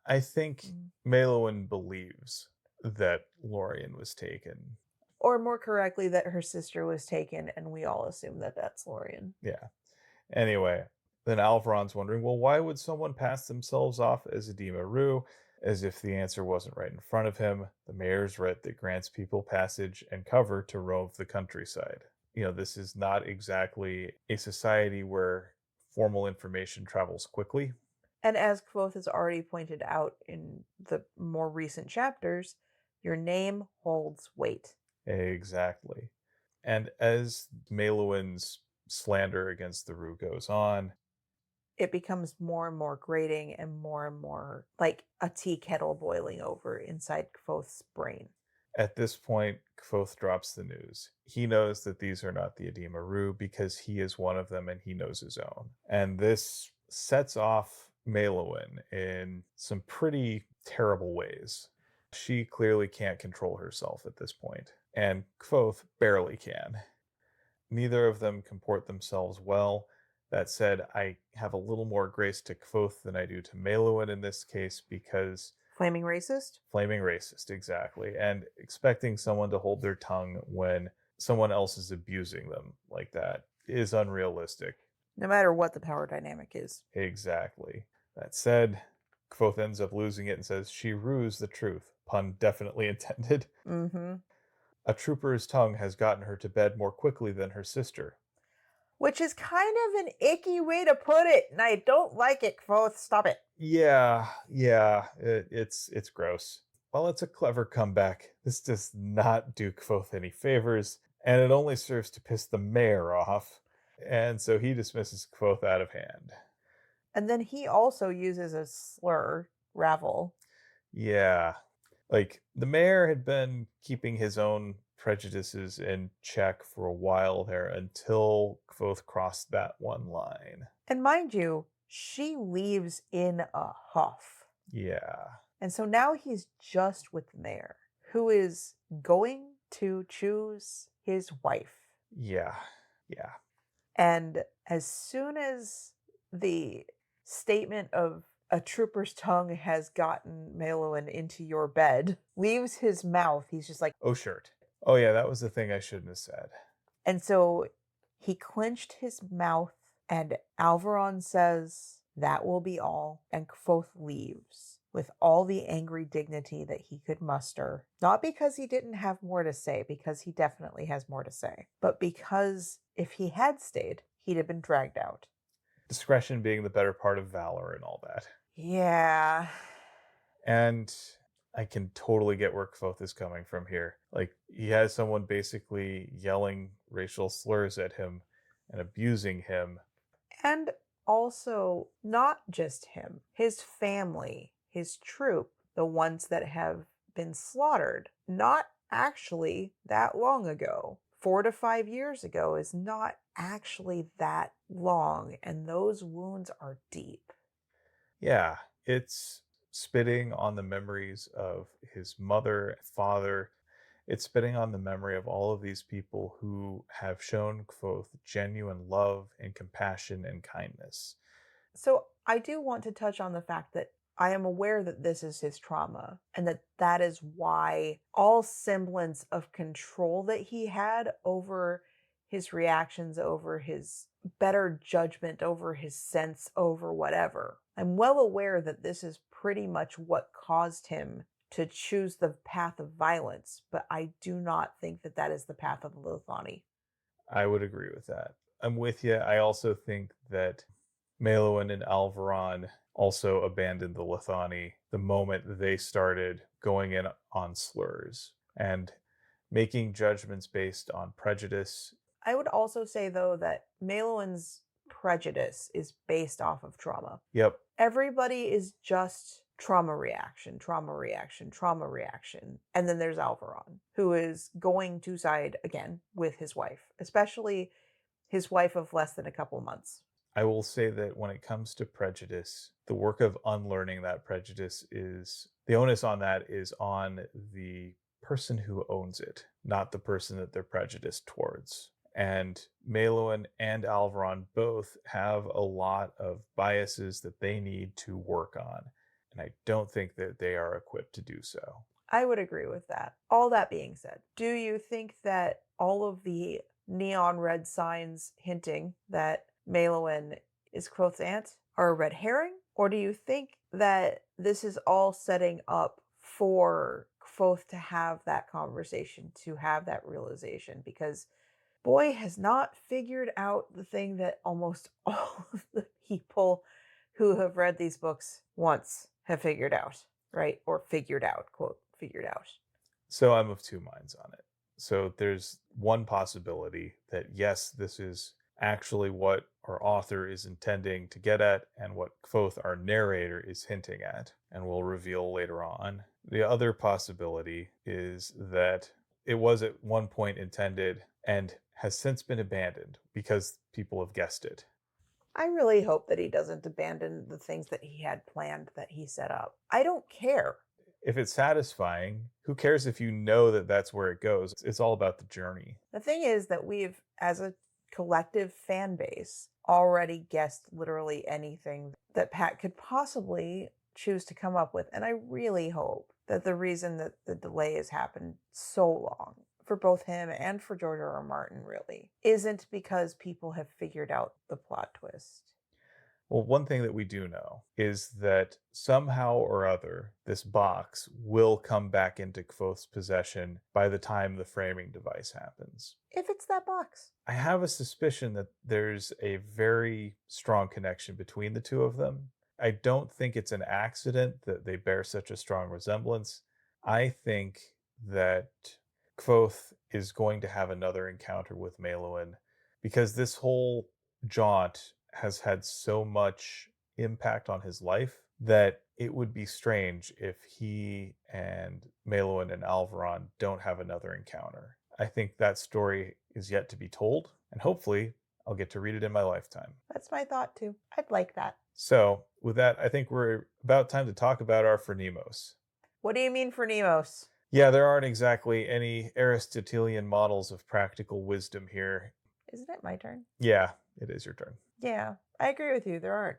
I think Malowin believes that Lorien was taken. Or more correctly, that her sister was taken, and we all assume that that's Lorien. Yeah. Anyway, then Alvaron's wondering, well, why would someone pass themselves off as Edema Rue? As if the answer wasn't right in front of him, the mayor's writ that grants people passage and cover to rove the countryside. This is not exactly a society where formal information travels quickly. And as Kvothe has already pointed out in the more recent chapters, your name holds weight. Exactly. And as Malowin's slander against the Rue goes on, it becomes more and more like a tea kettle boiling over inside Kvothe's brain. At this point, Kvothe drops the news. He knows that these are not the Edema Rue because he is one of them and he knows his own. And this sets off Malowin in some pretty terrible ways. She clearly can't control herself at this point, and Kvothe barely can. Neither of them comport themselves well. That said, I have a little more grace to Kvothe than I do to Malowin in this case because... Flaming racist? Flaming racist, exactly. And expecting someone to hold their tongue when someone else is abusing them like that is unrealistic. No matter what the power dynamic is. Exactly. That said, Kvothe ends up losing it and says, she rues the truth. Pun definitely intended. Mm-hmm. A trooper's tongue has gotten her to bed more quickly than her sister. Which is kind of an icky way to put it, and I don't like it, Kvothe. Stop it. Yeah, it's gross. While it's a clever comeback, this does not do Kvothe any favors, and it only serves to piss the mayor off. And so he dismisses Kvothe out of hand. And then he also uses a slur, Ravel. Yeah. Like, the mayor had been keeping his own prejudices in check for a while there until Kvothe crossed that one line. And mind you, she leaves in a huff. Yeah. And so now he's just with the mayor, who is going to choose his wife. Yeah. And as soon as the statement of a trooper's tongue has gotten Malowin into your bed leaves his mouth, he's just like, oh, shirt. Oh, yeah, that was the thing I shouldn't have said. And so he clenched his mouth, and Alvaron says, that will be all, and Kvothe leaves with all the angry dignity that he could muster. Not because he didn't have more to say, because he definitely has more to say, but because if he had stayed, he'd have been dragged out. Discretion being the better part of valor and all that. Yeah. And I can totally get where Kvothe is coming from here. Like, he has someone basically yelling racial slurs at him and abusing him. And also, not just him, his family, his troop, the ones that have been slaughtered, not actually that long ago. 4 to 5 years ago is not actually that long, and those wounds are deep. Yeah, it's spitting on the memories of his mother, father. It's spitting on the memory of all of these people who have shown Kvothe genuine love and compassion and kindness. So I do want to touch on the fact that I am aware that this is his trauma, and that is why all semblance of control that he had over his reactions, over his better judgment, over his sense, over whatever. I'm well aware that this is pretty much what caused him to choose the path of violence, but I do not think that that is the path of the Lithani. I would agree with that. I'm with you. I also think that Malowin and Alvaron also abandoned the Lithani the moment they started going in on slurs and making judgments based on prejudice. I would also say, though, that Malowin's prejudice is based off of trauma. Yep. Everybody is just trauma reaction, trauma reaction, trauma reaction. And then there's Alvaron, who is going to side again with his wife, especially his wife of less than a couple months. I will say that when it comes to prejudice, the work of unlearning that prejudice is the onus on that is on the person who owns it, not the person that they're prejudiced towards. And Maelowin and Alvaron both have a lot of biases that they need to work on. And I don't think that they are equipped to do so. I would agree with that. All that being said, do you think that all of the neon red signs hinting that Maelowin is Quoth's aunt are a red herring? Or do you think that this is all setting up for Quoth to have that conversation, to have that realization? Because boy has not figured out the thing that almost all of the people who have read these books once have figured out, right? Or figured out, quote, figured out. So I'm of two minds on it. So there's one possibility that yes, this is actually what our author is intending to get at and what Quoth, our narrator, is hinting at, and we'll reveal later on. The other possibility is that it was at one point intended and has since been abandoned because people have guessed it. I really hope that he doesn't abandon the things that he had planned, that he set up. I don't care. If it's satisfying, who cares if you know that that's where it goes? It's all about the journey. The thing is that we've, as a collective fan base, already guessed literally anything that Pat could possibly choose to come up with. And I really hope that the reason that the delay has happened so long for both him and for George R. R. Martin really isn't because people have figured out the plot twist. Well, one thing that we do know is that somehow or other, this box will come back into Quoth's possession by the time the framing device happens. If it's that box. I have a suspicion that there's a very strong connection between the two of them. I don't think it's an accident that they bear such a strong resemblance. I think that Quoth is going to have another encounter with Maelowin because this whole jaunt has had so much impact on his life that it would be strange if he and Maelowin and Alvaron don't have another encounter. I think that story is yet to be told, and hopefully I'll get to read it in my lifetime. That's my thought too. I'd like that. So, with that, I think we're about time to talk about our Phronimos. What do you mean for Nemos? Yeah, there aren't exactly any Aristotelian models of practical wisdom here. Isn't it my turn? Yeah, it is your turn. Yeah, I agree with you. There aren't.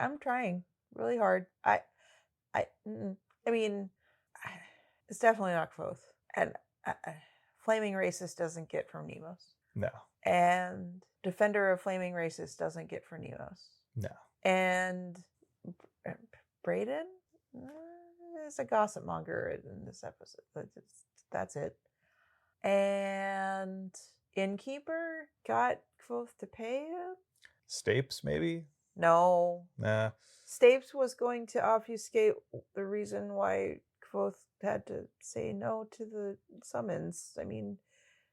I'm trying really hard. I mean, it's definitely not Quoth. And Flaming Racist doesn't get from Nemos. No. And Defender of Flaming Racist doesn't get from Nemos. No. And Brayden is a gossip monger in this episode. That's it. And Innkeeper got Quoth to pay him? Stapes, maybe? No. Nah. Stapes was going to obfuscate the reason why Quoth had to say no to the summons. I mean,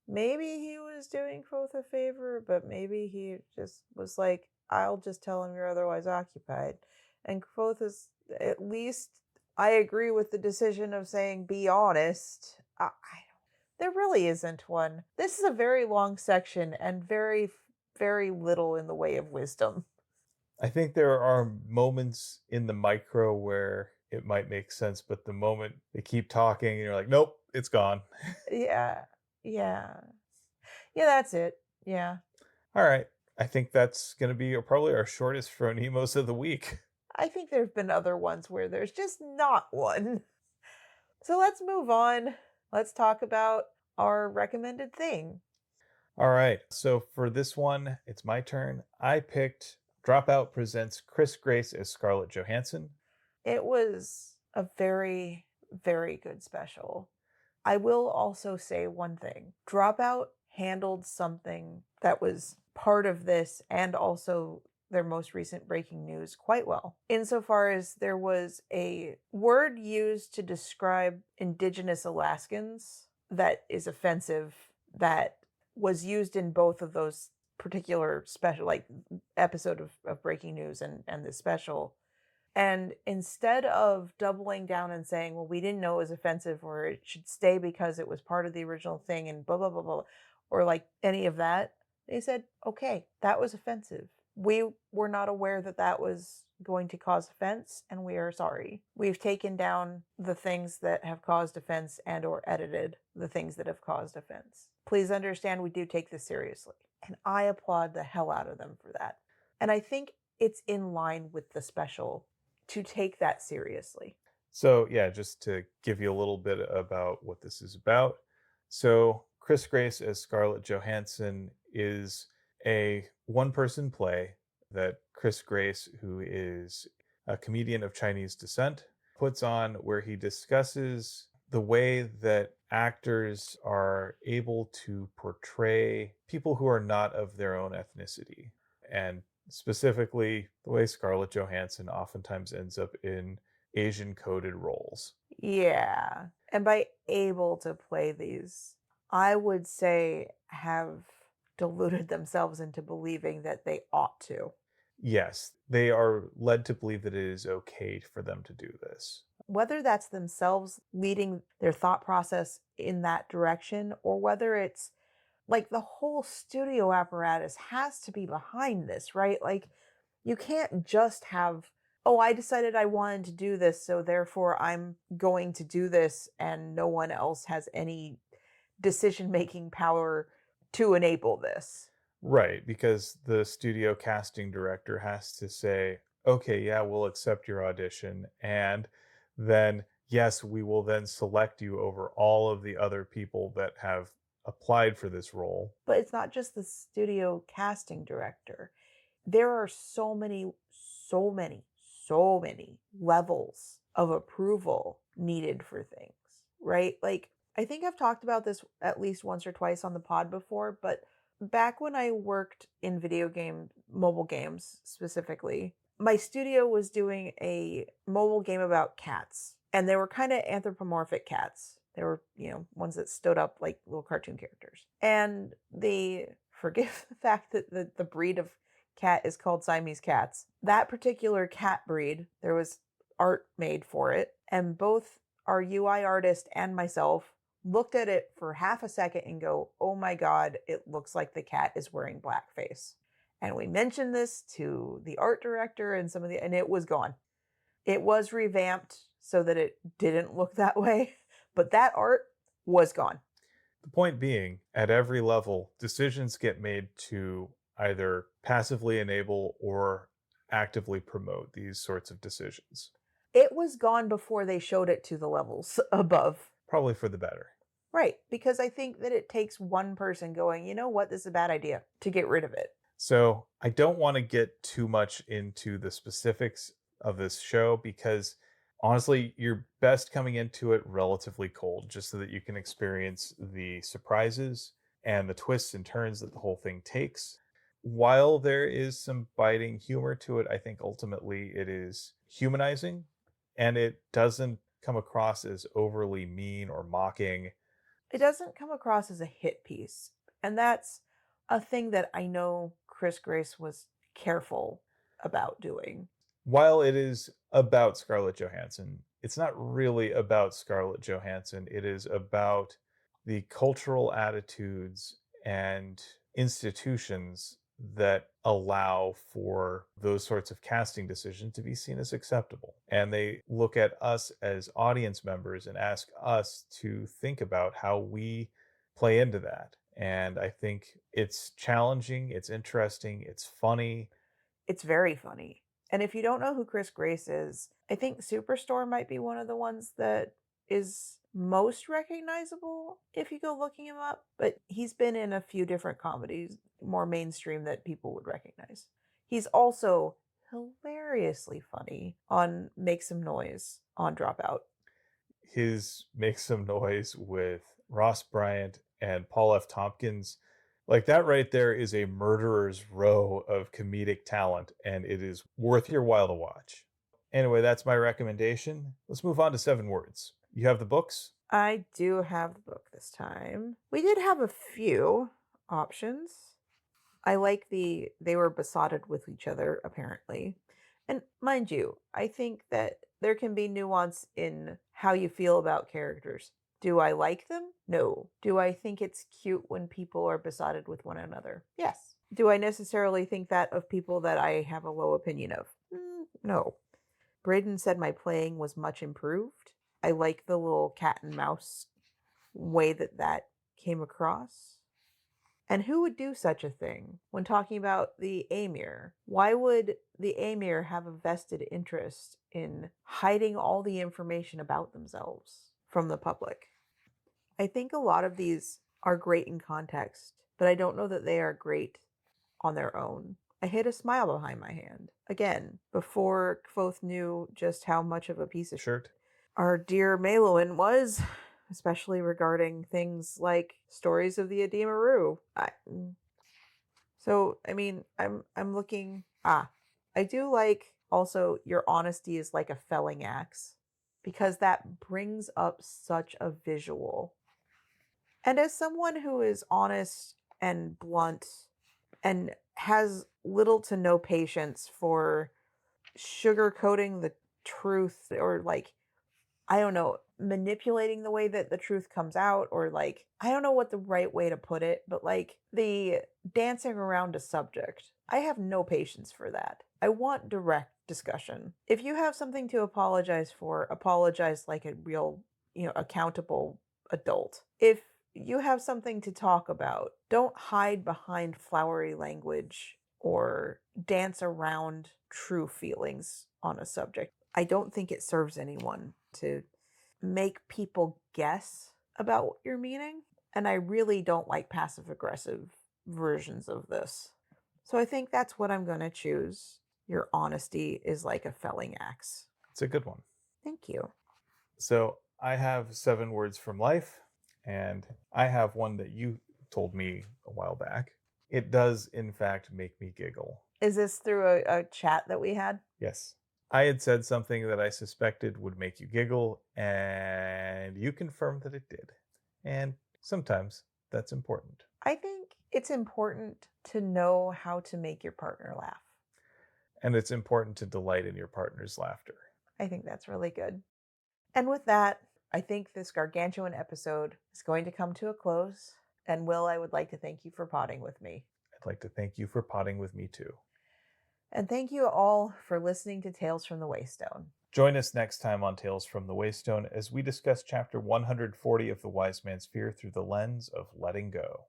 maybe he was doing Quoth a favor, but maybe he just was like, I'll just tell him you're otherwise occupied. And Quoth is, at least, I agree with the decision of saying, be honest. There really isn't one. This is a very long section and very, very little in the way of wisdom. I think there are moments in the micro where it might make sense, but the moment they keep talking and you're like, nope, it's gone. Yeah, that's it. Yeah. All right. I think that's going to be probably our shortest Phronimos of the week. I think there have been other ones where there's just not one. So let's move on. Let's talk about our recommended thing. All right. So for this one, it's my turn. I picked Dropout presents Chris Grace as Scarlett Johansson. It was a very, very good special. I will also say one thing. Dropout handled something that was part of this and also their most recent breaking news quite well. Insofar as there was a word used to describe Indigenous Alaskans that is offensive that was used in both of those particular special, like, episode of breaking news and the special. And instead of doubling down and saying, well, we didn't know it was offensive or it should stay because it was part of the original thing and blah, blah, blah, blah, or like any of that, they said, okay, that was offensive. We were not aware that that was going to cause offense, and we are sorry. We've taken down the things that have caused offense and or edited the things that have caused offense. Please understand we do take this seriously. And I applaud the hell out of them for that. And I think it's in line with the special to take that seriously. So, yeah, just to give you a little bit about what this is about. So, Chris Grace as Scarlett Johansson is a one person play that Chris Grace, who is a comedian of Chinese descent, puts on, where he discusses the way that actors are able to portray people who are not of their own ethnicity. And specifically, the way Scarlett Johansson oftentimes ends up in Asian coded roles. Yeah. And by able to play these, I would say have deluded themselves into believing that they ought to. Yes, they are led to believe that it is okay for them to do this. Whether that's themselves leading their thought process in that direction, or whether it's like the whole studio apparatus has to be behind this, right? Like, you can't just have, oh, I decided I wanted to do this, so therefore I'm going to do this, and no one else has any decision making power to enable this. Right, because the studio casting director has to say, okay, yeah, we'll accept your audition. And then, yes, we will then select you over all of the other people that have applied for this role. But it's not just the studio casting director. There are so many, so many, so many levels of approval needed for things, right? Like, I think I've talked about this at least once or twice on the pod before, but back when I worked in mobile games specifically, my studio was doing a mobile game about cats, and they were kind of anthropomorphic cats. They were, ones that stood up like little cartoon characters. And they forgive the fact that the breed of cat is called Siamese cats. That particular cat breed, there was art made for it, and both our UI artist and myself looked at it for half a second and go, oh my God, it looks like the cat is wearing blackface. And we mentioned this to the art director and it was gone. It was revamped so that it didn't look that way, but that art was gone. The point being, at every level, decisions get made to either passively enable or actively promote these sorts of decisions. It was gone before they showed it to the levels above. Probably for the better. Right, because I think that it takes one person going, you know what, this is a bad idea, to get rid of it. So I don't want to get too much into the specifics of this show because honestly, you're best coming into it relatively cold just so that you can experience the surprises and the twists and turns that the whole thing takes. While there is some biting humor to it, I think ultimately it is humanizing and it doesn't come across as overly mean or mocking. It doesn't come across as a hit piece. And that's a thing that I know Chris Grace was careful about doing. While it is about Scarlett Johansson, it's not really about Scarlett Johansson. It is about the cultural attitudes and institutions that allow for those sorts of casting decisions to be seen as acceptable. And they look at us as audience members and ask us to think about how we play into that. And I think it's challenging, it's interesting, it's funny. It's very funny. And if you don't know who Chris Grace is, I think Superstore might be one of the ones that is most recognizable if you go looking him up. But he's been in a few different comedies, more mainstream, that people would recognize. He's also hilariously funny on Make Some Noise on Dropout. His Make Some Noise with Ross Bryant and Paul F. Tompkins, like that right there is a murderer's row of comedic talent, and it is worth your while to watch. Anyway, that's my recommendation. Let's move on to 7 words. You have the books? I do have the book this time. We did have a few options. I like they were besotted with each other, apparently. And Mind you, I think that there can be nuance in how you feel about characters. Do I like them? No. Do I think it's cute when people are besotted with one another? Yes. Do I necessarily think that of people that I have a low opinion of? No. Braden said my playing was much improved. I like the little cat and mouse way that came across. And who would do such a thing when talking about the Amir? Why would the Amir have a vested interest in hiding all the information about themselves from the public? I think a lot of these are great in context, but I don't know that they are great on their own. I hid a smile behind my hand. Again, before Kvothe knew just how much of a piece of Shirt. our dear Malowin was, especially regarding things like stories of the Ademaru. I'm looking. I do like also your honesty is like a felling axe, because that brings up such a visual. And as someone who is honest and blunt and has little to no patience for sugarcoating the truth, or like, I don't know, manipulating the way that the truth comes out, or like, I don't know what the right way to put it, but like the dancing around a subject. I have no patience for that. I want direct discussion. If you have something to apologize for, apologize like a real, accountable adult. If you have something to talk about, don't hide behind flowery language or dance around true feelings on a subject. I don't think it serves anyone to make people guess about what you're meaning. And I really don't like passive aggressive versions of this. So I think that's what I'm going to choose. Your honesty is like a felling axe. It's a good one. Thank you. So I have 7 words from life, and I have one that you told me a while back. It does, in fact, make me giggle. Is this through a chat that we had? Yes. I had said something that I suspected would make you giggle, and you confirmed that it did. And sometimes that's important. I think it's important to know how to make your partner laugh. And it's important to delight in your partner's laughter. I think that's really good. And with that, I think this gargantuan episode is going to come to a close. And Will, I would like to thank you for potting with me. I'd like to thank you for potting with me too. And thank you all for listening to Tales from the Waystone. Join us next time on Tales from the Waystone as we discuss chapter 140 of The Wise Man's Fear through the lens of letting go.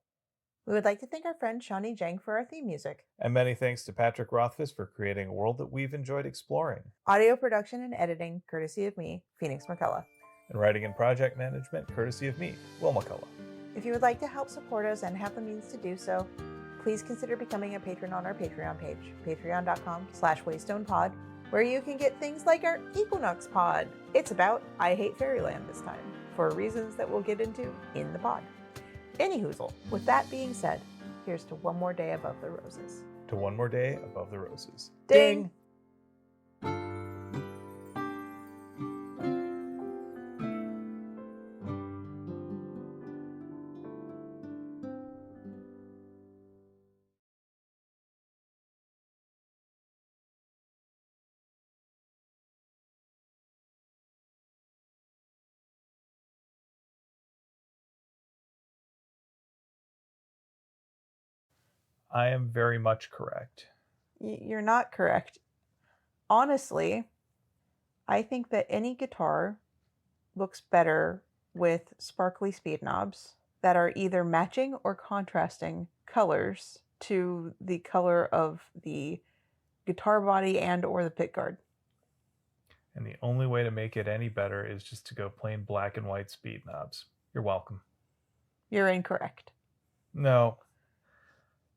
We would like to thank our friend Shawnee Jang for our theme music. And many thanks to Patrick Rothfuss for creating a world that we've enjoyed exploring. Audio production and editing, courtesy of me, Phoenix McCullough. And writing and project management, courtesy of me, Will McCullough. If you would like to help support us and have the means to do so, please consider becoming a patron on our Patreon page, patreon.com/waystonepod, where you can get things like our Equinox pod. It's about I Hate Fairyland this time, for reasons that we'll get into in the pod. Anyhoozle, with that being said, here's to one more day above the roses. To one more day above the roses. Ding! I am very much correct. You're not correct. Honestly, I think that any guitar looks better with sparkly speed knobs that are either matching or contrasting colors to the color of the guitar body and or the pickguard. And the only way to make it any better is just to go plain black and white speed knobs. You're welcome. You're incorrect. No.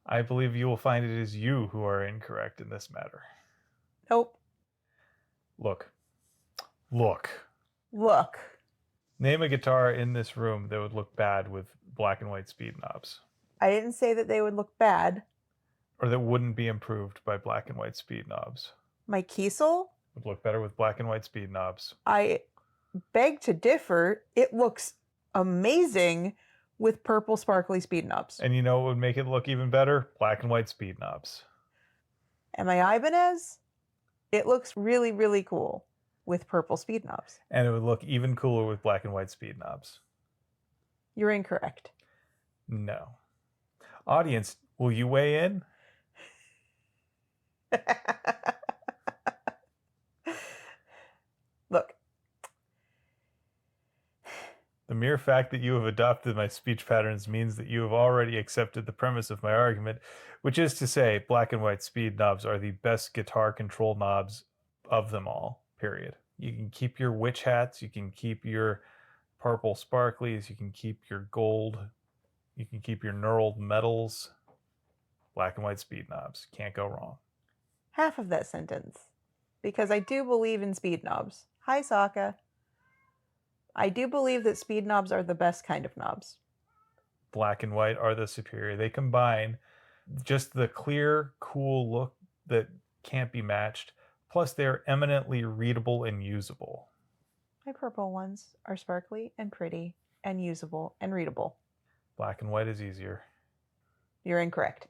I believe you will find it is you who are incorrect in this matter. Nope. Look. Name a guitar in this room that would look bad with black and white speed knobs. I didn't say that they would look bad. Or that wouldn't be improved by black and white speed knobs. My Kiesel would look better with black and white speed knobs. I beg to differ. It looks amazing with purple sparkly speed knobs. And you know what would make it look even better? Black and white speed knobs. Am I Ibanez? It looks really, really cool with purple speed knobs. And it would look even cooler with black and white speed knobs. You're incorrect. No. Audience, will you weigh in? Look. The mere fact that you have adopted my speech patterns means that you have already accepted the premise of my argument, which is to say, black and white speed knobs are the best guitar control knobs of them all, period. You can keep your witch hats, you can keep your purple sparklies, you can keep your gold, you can keep your knurled metals. Black and white speed knobs. Can't go wrong. Half of that sentence. Because I do believe in speed knobs. Hi, Sokka. I do believe that speed knobs are the best kind of knobs. Black and white are the superior. They combine just the clear, cool look that can't be matched, plus they're eminently readable and usable. My purple ones are sparkly and pretty and usable and readable. Black and white is easier. You're incorrect.